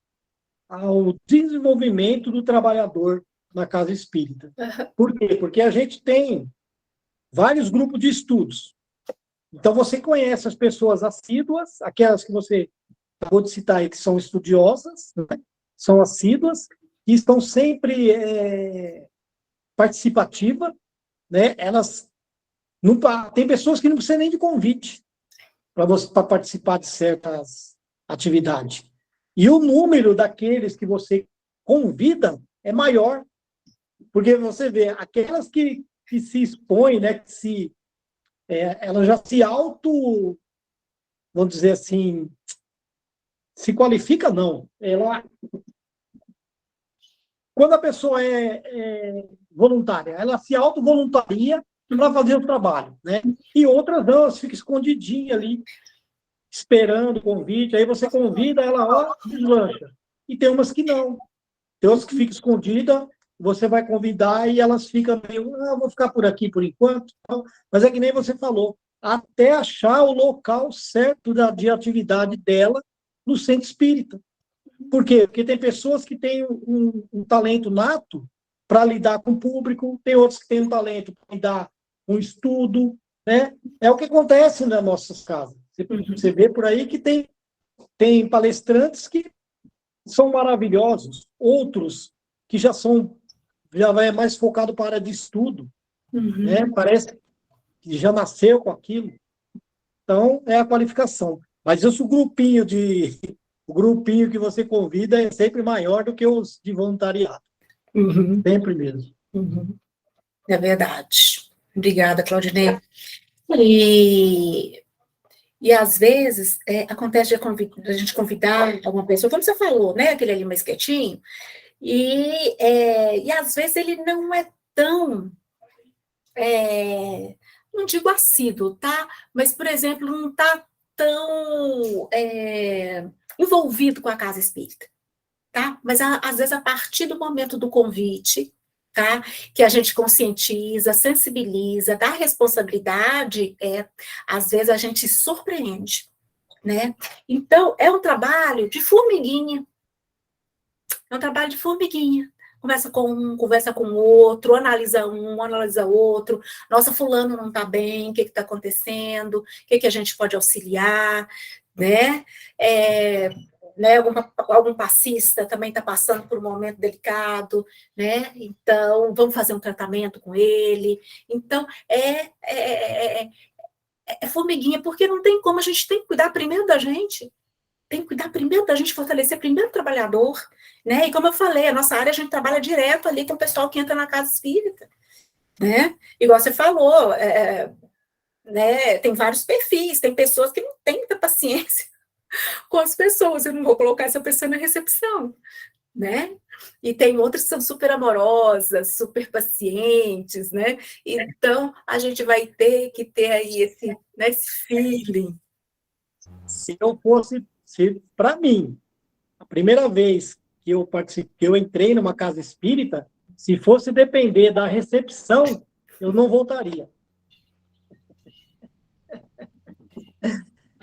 desenvolvimento do trabalhador na casa espírita. Por quê? Porque a gente tem vários grupos de estudos. Então, você conhece as pessoas assíduas, aquelas que você acabou de citar aí, que são estudiosas, né? São assíduas, que estão sempre participativas, né? Elas não, tem pessoas que não precisam nem de convite para participar de certas atividades. E o número daqueles que você convida é maior, porque você vê, aquelas que se expõem, né, que elas já se vamos dizer assim, se qualifica, não. Quando a pessoa é voluntária, ela se auto-voluntaria para fazer o trabalho, né? E outras não, elas ficam escondidinhas ali, esperando o convite, aí você convida, ela, ó, deslancha. E tem umas que não. Tem outras que ficam escondidas, você vai convidar e elas ficam meio, vou ficar por aqui por enquanto. Mas é que nem você falou, até achar o local certo de atividade dela no centro espírita. Por quê? Porque tem pessoas que têm um talento nato para lidar com o público, tem outros que têm um talento para lidar com o estudo, né? É o que acontece nas nossas casas. Você vê por aí que tem palestrantes que são maravilhosos, outros que já é mais focado para a área de estudo, né? Parece que já nasceu com aquilo. Então, é a qualificação. Mas o grupinho que você convida é sempre maior do que os de voluntariado. Sempre mesmo. É verdade. Obrigada, Claudinei. E às vezes acontece de a gente convidar alguma pessoa, como você falou, né? Aquele ali mais quietinho, e às vezes ele não é tão, não digo assíduo, tá? Mas, por exemplo, não está tão envolvido com a casa espírita, tá? Mas às vezes a partir do momento do convite, tá? Que a gente conscientiza, sensibiliza, dá responsabilidade, às vezes a gente se surpreende, né? Então, é um trabalho de formiguinha. É um trabalho de formiguinha. Conversa com um, conversa com o outro, analisa um, analisa outro. Nossa, fulano não está bem, o que está acontecendo? O que a gente pode auxiliar, né? Né, algum passista também está passando por um momento delicado, né? Então, vamos fazer um tratamento com ele. Então, é formiguinha, porque não tem como, a gente tem que cuidar primeiro da gente, fortalecer primeiro o trabalhador, né? E como eu falei, a nossa área, a gente trabalha direto ali com o pessoal que entra na casa espírita, né? Igual você falou, né? Tem vários perfis, tem pessoas que não têm muita paciência com as pessoas, eu não vou colocar essa pessoa na recepção, né? E tem outras que são super amorosas, super pacientes, né? Então, a gente vai ter que ter aí esse feeling. Para mim, a primeira vez que eu participei, que eu entrei numa casa espírita, se fosse depender da recepção, eu não voltaria.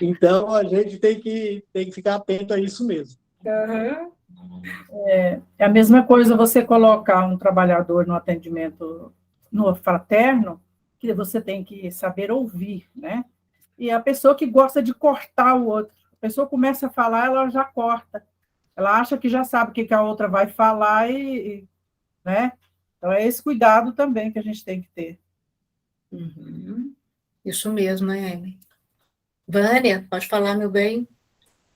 Então, a gente tem que ficar atento a isso mesmo. É a mesma coisa você colocar um trabalhador no atendimento no fraterno, que você tem que saber ouvir, né? E a pessoa que gosta de cortar o outro, a pessoa começa a falar, ela já corta. Ela acha que já sabe o que a outra vai falar, né? Então, é esse cuidado também que a gente tem que ter. Isso mesmo, né, Amy? Vânia, pode falar, meu bem?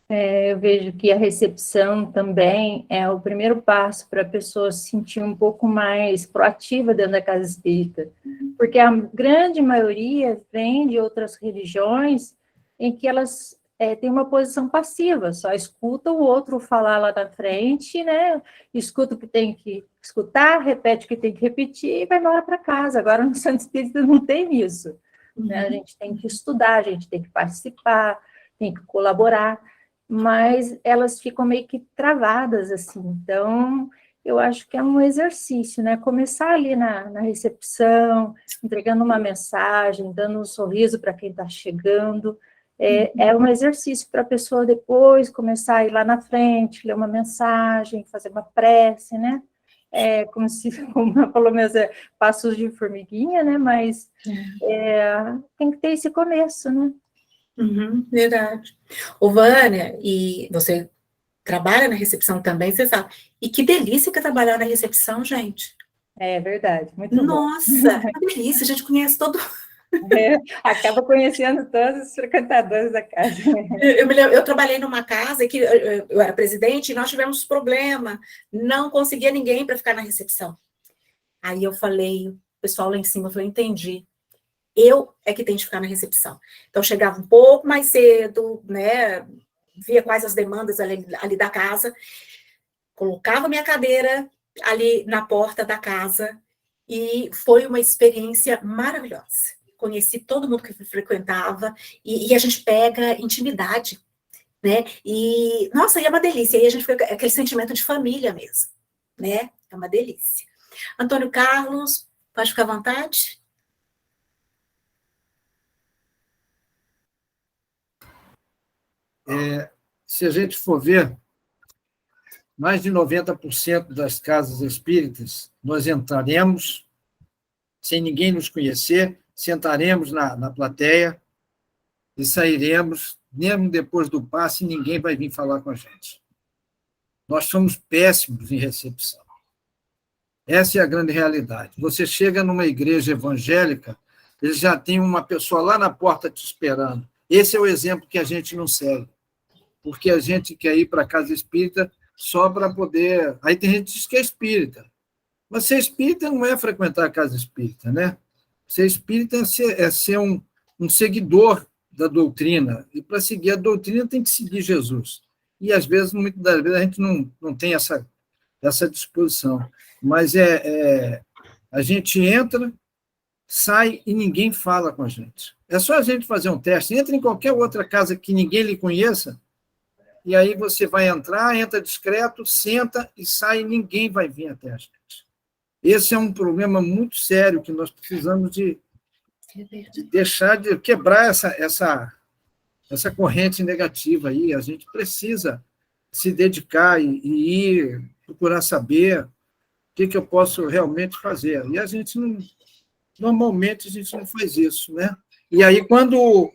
Eu vejo que a recepção também é o primeiro passo para a pessoa se sentir um pouco mais proativa dentro da casa espírita, porque a grande maioria vem de outras religiões em que elas têm uma posição passiva, só escuta o outro falar lá na frente, né? Escuta o que tem que escutar, repete o que tem que repetir e vai embora para casa. Agora, no Centro Espírita não tem isso, né? A gente tem que estudar, a gente tem que participar, tem que colaborar, mas elas ficam meio que travadas, assim. Então, eu acho que é um exercício, né? Começar ali na recepção, entregando uma mensagem, dando um sorriso para quem está chegando. É um exercício para a pessoa depois começar a ir lá na frente, ler uma mensagem, fazer uma prece, né? Como ela falou mesmo, passos de formiguinha, né? Mas tem que ter esse começo, né? Verdade. Ô, Vânia, e você trabalha na recepção também, você sabe. E que delícia que é trabalhar na recepção, gente. É verdade, muito bom. Nossa, que delícia, a gente conhece todo. Acaba conhecendo todos os frequentadores da casa. Eu trabalhei numa casa que eu era presidente e nós tivemos problema, não conseguia ninguém para ficar na recepção. Aí eu falei, o pessoal lá em cima, eu falei, entendi. Eu é que tenho que ficar na recepção. Então, eu chegava um pouco mais cedo, né? via quais as demandas ali da casa, colocava minha cadeira ali na porta da casa, e foi uma experiência maravilhosa. Conheci todo mundo que frequentava, e a gente pega intimidade, né? E, nossa, e é uma delícia. E a gente fica aquele sentimento de família mesmo, né? É uma delícia. Antônio Carlos, pode ficar à vontade? Se a gente for ver, mais de 90% das casas espíritas, nós entraremos sem ninguém nos conhecer, sentaremos na plateia e sairemos, mesmo depois do passe, ninguém vai vir falar com a gente. Nós somos péssimos em recepção. Essa é a grande realidade. Você chega numa igreja evangélica, eles já tem uma pessoa lá na porta te esperando. Esse é o exemplo que a gente não segue, porque a gente quer ir para a casa espírita só para poder... Aí tem gente que diz que é espírita. Mas ser espírita não é frequentar a casa espírita, né? Ser espírita é ser um seguidor da doutrina, e para seguir a doutrina tem que seguir Jesus. E, às vezes, muitas das vezes, a gente não tem essa disposição. Mas a gente entra, sai e ninguém fala com a gente. É só a gente fazer um teste. Entra em qualquer outra casa que ninguém lhe conheça, e aí você vai entrar, entra discreto, senta e sai, e ninguém vai vir até a gente. Esse é um problema muito sério que nós precisamos de deixar de quebrar essa corrente negativa aí. A gente precisa se dedicar e ir procurar saber o que eu posso realmente fazer. E a gente normalmente a gente não faz isso, né? E aí quando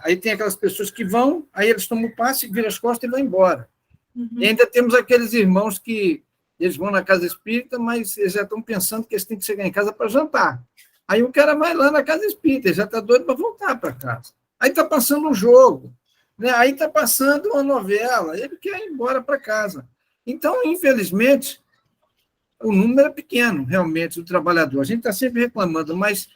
aí tem aquelas pessoas que vão, aí eles tomam o passe, viram as costas e vão embora. Uhum. E ainda temos aqueles irmãos que eles vão na casa espírita, mas eles já estão pensando que eles têm que chegar em casa para jantar. Aí o cara vai lá na casa espírita, ele já está doido para voltar para casa. Aí está passando um jogo, né? Aí está passando uma novela, ele quer ir embora para casa. Então, infelizmente, o número é pequeno, realmente, do trabalhador. A gente está sempre reclamando, mas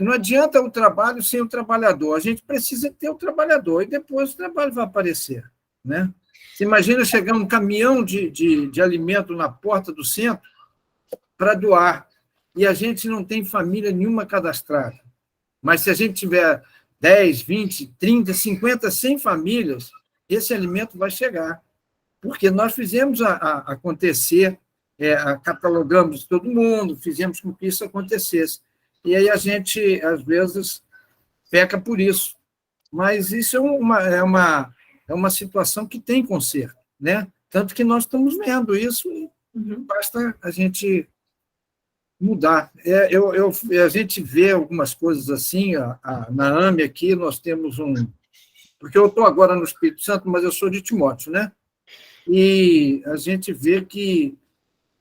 não adianta o trabalho sem o trabalhador. A gente precisa ter o trabalhador, e depois o trabalho vai aparecer, né? Você imagina chegar um caminhão de alimento na porta do centro para doar, e a gente não tem família nenhuma cadastrada. Mas se a gente tiver 10, 20, 30, 50, 100 famílias, esse alimento vai chegar. Porque nós fizemos acontecer, catalogamos todo mundo, fizemos com que isso acontecesse. E aí a gente, às vezes, peca por isso. Mas isso é uma situação que tem conserto, né? Tanto que nós estamos vendo isso, e basta a gente mudar. A gente vê algumas coisas assim, na AME aqui, nós temos porque eu estou agora no Espírito Santo, mas eu sou de Timóteo, né? E a gente vê que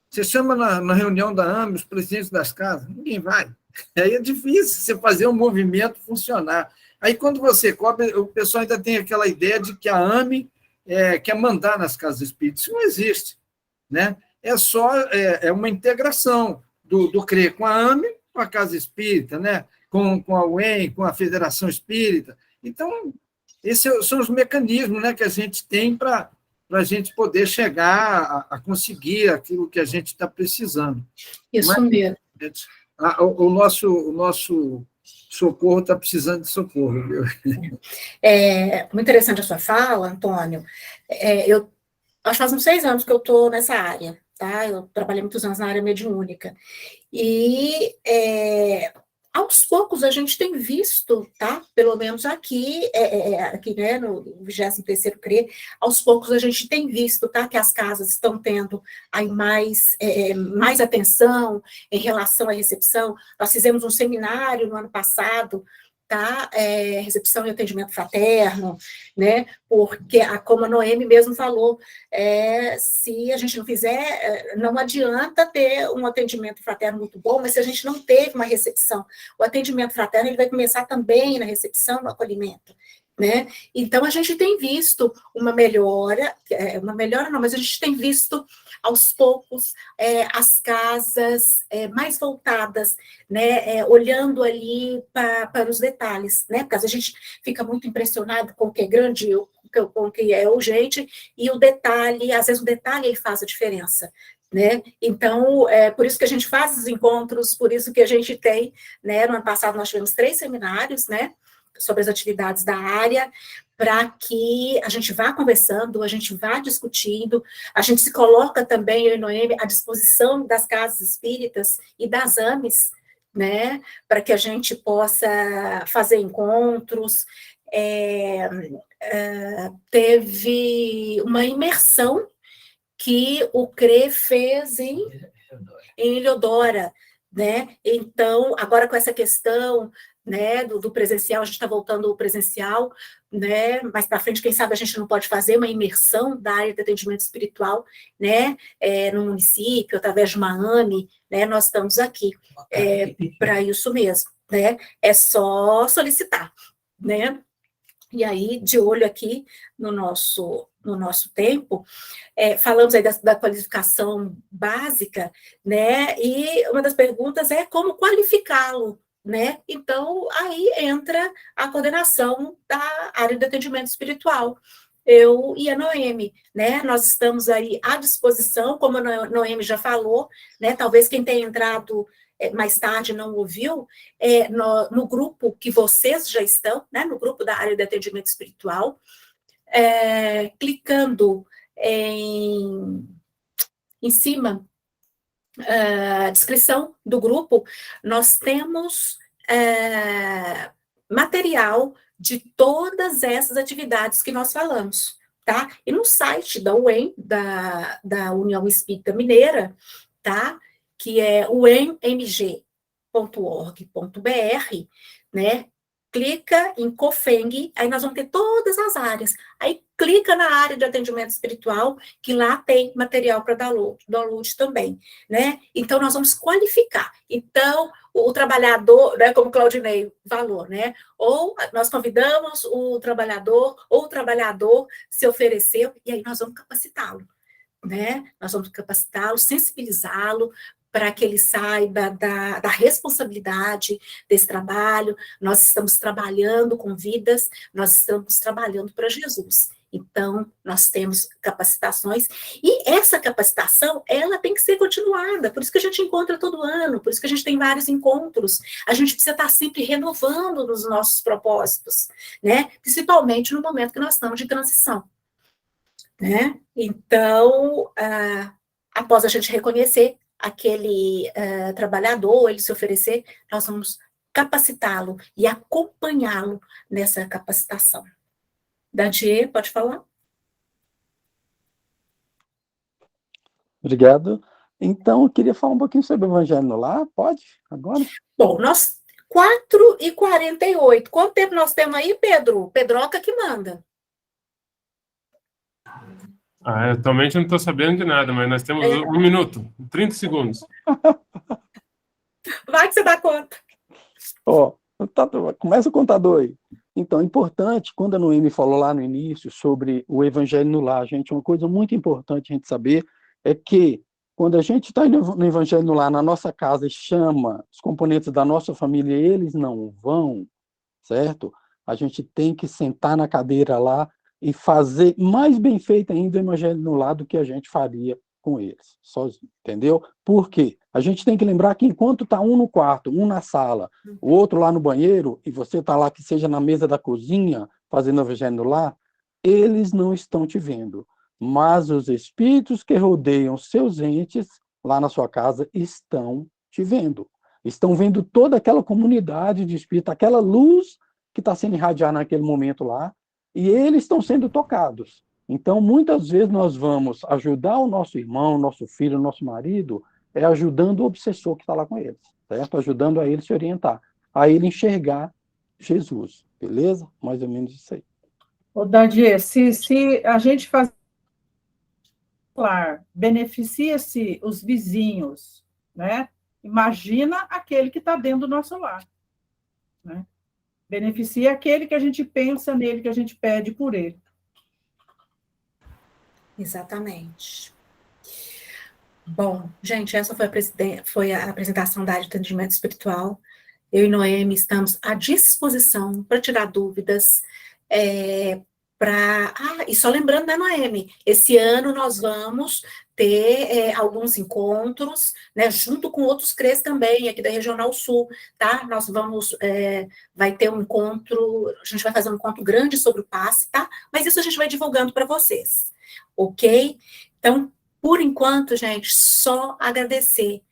você chama na reunião da AME os presidentes das casas, ninguém vai. Aí é difícil você fazer um movimento funcionar. Aí, quando você cobra, o pessoal ainda tem aquela ideia de que a AME quer mandar nas casas espíritas. Isso não existe, né? É só uma integração do CRE com a AME, com a Casa Espírita, né? com a UEM, com a Federação Espírita. Então, esses são os mecanismos, né, que a gente tem para a gente poder chegar a conseguir aquilo que a gente está precisando. Isso mesmo. O nosso socorro está precisando de socorro. Viu? Muito interessante a sua fala, Antônio. Eu acho que faz uns 6 anos que eu estou nessa área, tá? Eu trabalhei muitos anos na área mediúnica. E aos poucos a gente tem visto, tá? Pelo menos aqui né, no 23º CRE, aos poucos a gente tem visto, tá? Que as casas estão tendo aí mais atenção em relação à recepção. Nós fizemos um seminário no ano passado, tá? Recepção e atendimento fraterno, né? Porque, como a Noemi mesmo falou, se a gente não fizer, não adianta ter um atendimento fraterno muito bom, mas se a gente não teve uma recepção, o atendimento fraterno ele vai começar também na recepção, no acolhimento. né? Então, a gente tem visto uma melhora não, mas a gente tem visto, aos poucos, as casas mais voltadas, né? Olhando ali para os detalhes, né? Porque às vezes a gente fica muito impressionado com o que é grande, com o que é urgente, e o detalhe, às vezes o detalhe faz a diferença, né? Então, por isso que a gente faz os encontros, por isso que a gente tem, né? No ano passado nós tivemos 3 seminários, né? Sobre as atividades da área, para que a gente vá conversando, a gente vá discutindo, a gente se coloca também, eu e Noemi, à disposição das casas espíritas e das AMEs, né, para que a gente possa fazer encontros. Teve uma imersão que o CRE fez em Ilhodora, né? Então, agora com essa questão, né, do presencial, a gente está voltando ao presencial, né? Mais para frente, quem sabe a gente não pode fazer uma imersão da área de atendimento espiritual, né? No município, através de uma AME, né? Nós estamos aqui para isso mesmo, né? É só solicitar, né? E aí, de olho aqui no nosso tempo, falamos aí da qualificação básica, né? E uma das perguntas é como qualificá-lo, né? Então, aí entra a coordenação da área de atendimento espiritual. Eu e a Noemi, né? Nós estamos aí à disposição, como a Noemi já falou, né? Talvez quem tenha entrado mais tarde não ouviu, no grupo que vocês já estão, né? No grupo da área de atendimento espiritual, clicando em cima, a descrição do grupo, nós temos material de todas essas atividades que nós falamos, tá? E no site da UEM, da União Espírita Mineira, tá? Que é uemmg.org.br, né? Clica em COFENG, aí nós vamos ter todas as áreas. Aí clica na área de atendimento espiritual, que lá tem material para download também, né? Então, nós vamos qualificar. Então, o trabalhador, né, como o Claudinei falou, né? Ou nós convidamos o trabalhador, ou o trabalhador se ofereceu, e aí nós vamos capacitá-lo, né? Nós vamos capacitá-lo, sensibilizá-lo, para que ele saiba da responsabilidade desse trabalho. Nós estamos trabalhando com vidas, nós estamos trabalhando para Jesus. Então, nós temos capacitações, e essa capacitação, ela tem que ser continuada, por isso que a gente encontra todo ano, por isso que a gente tem vários encontros, a gente precisa estar sempre renovando nos nossos propósitos, né? Principalmente no momento que nós estamos de transição, né? Então, após a gente reconhecer aquele trabalhador, ele se oferecer, nós vamos capacitá-lo e acompanhá-lo nessa capacitação. Dante, pode falar? Obrigado. Então, eu queria falar um pouquinho sobre o Evangelho no Lar, pode? Agora? Bom, nós, 4h48, quanto tempo nós temos aí, Pedro? Pedroca que manda. Atualmente eu não estou sabendo de nada, mas nós temos 1 minuto, 30 segundos. Vai que você dá conta. Começa o contador aí. Então, importante, quando a Noemi falou lá no início sobre o Evangelho no Lar, gente, uma coisa muito importante a gente saber é que quando a gente está no Evangelho no Lar, na nossa casa, e chama os componentes da nossa família, eles não vão, certo? A gente tem que sentar na cadeira lá e fazer mais bem feito ainda o Evangelho no Lar do que a gente faria com eles, sozinho, entendeu? Por quê? A gente tem que lembrar que enquanto está um no quarto, um na sala, o outro lá no banheiro, e você está lá, que seja na mesa da cozinha, fazendo o Evangelho no Lar, eles não estão te vendo, mas os espíritos que rodeiam seus entes lá na sua casa estão te vendo. Estão vendo toda aquela comunidade de espíritos, aquela luz que está sendo irradiada naquele momento lá, e eles estão sendo tocados. Então, muitas vezes nós vamos ajudar o nosso irmão, nosso filho, nosso marido, ajudando o obsessor que está lá com eles, certo? Ajudando a ele se orientar, a ele enxergar Jesus, beleza? Mais ou menos isso aí. Ô, Dadier, se a gente faz beneficia-se os vizinhos, né? Imagina aquele que está dentro do nosso lar, né? beneficia aquele que a gente pensa nele, que a gente pede por ele. Exatamente. Bom, gente, essa foi a apresentação da área de atendimento espiritual. Eu e Noemi estamos à disposição para tirar dúvidas. E só lembrando, né, Noemi, esse ano nós vamos ter alguns encontros, né, junto com outros CREs também, aqui da Regional Sul, tá? Nós vamos, vai ter um encontro, a gente vai fazer um encontro grande sobre o passe, tá? Mas isso a gente vai divulgando para vocês, ok? Então, por enquanto, gente, só agradecer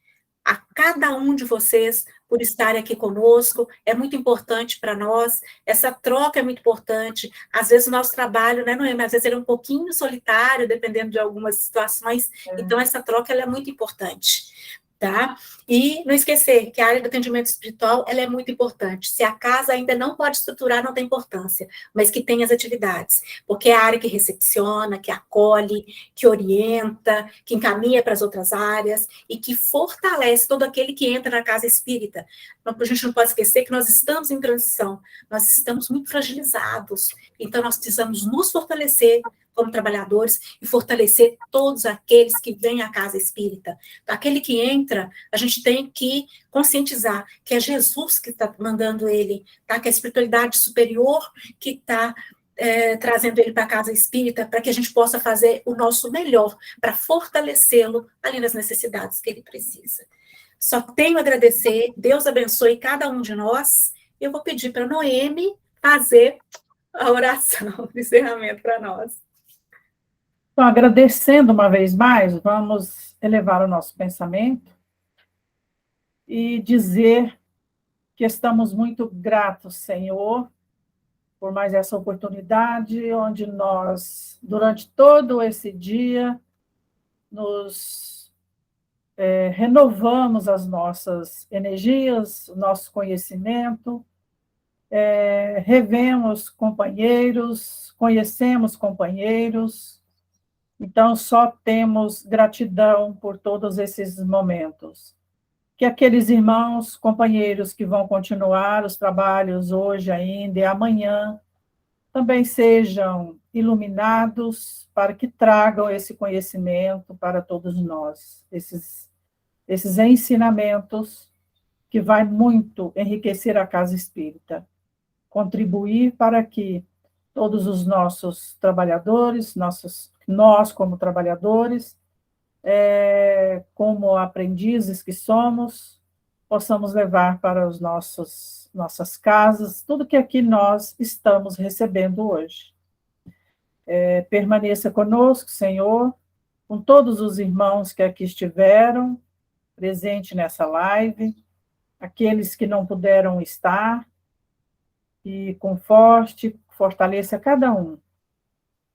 a cada um de vocês por estarem aqui conosco, é muito importante para nós, essa troca é muito importante, às vezes o nosso trabalho, né, Noemi, às vezes ele é um pouquinho solitário, dependendo de algumas situações, então essa troca ela é muito importante, tá? E não esquecer que a área do atendimento espiritual, ela é muito importante, se a casa ainda não pode estruturar, não tem importância, mas que tem as atividades, porque é a área que recepciona, que acolhe, que orienta, que encaminha para as outras áreas, e que fortalece todo aquele que entra na casa espírita. A gente não pode esquecer que nós estamos em transição, nós estamos muito fragilizados, então nós precisamos nos fortalecer como trabalhadores e fortalecer todos aqueles que vêm à casa espírita. Aquele que entra, a gente tem que conscientizar que é Jesus que está mandando ele, tá? Que é a espiritualidade superior que está trazendo ele para a casa espírita, para que a gente possa fazer o nosso melhor, para fortalecê-lo ali nas necessidades que ele precisa. Só tenho a agradecer, Deus abençoe cada um de nós. Eu vou pedir para a Noemi fazer a oração de encerramento para nós. Então, agradecendo uma vez mais, vamos elevar o nosso pensamento e dizer que estamos muito gratos, Senhor, por mais essa oportunidade, onde nós, durante todo esse dia, nos renovamos as nossas energias, o nosso conhecimento, revemos companheiros, conhecemos companheiros. Então, só temos gratidão por todos esses momentos. Que aqueles irmãos, companheiros que vão continuar os trabalhos hoje ainda e amanhã, também sejam iluminados para que tragam esse conhecimento para todos nós, esses ensinamentos que vai muito enriquecer a casa espírita, contribuir para que todos os nossos trabalhadores, nós como trabalhadores, como aprendizes que somos, possamos levar para os nossas casas tudo que aqui nós estamos recebendo hoje. Permaneça conosco, Senhor, com todos os irmãos que aqui estiveram, presentes nessa live, aqueles que não puderam estar, e conforte, fortaleça cada um.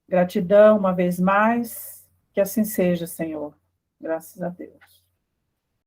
Gratidão uma vez mais, que assim seja, Senhor. Graças a Deus.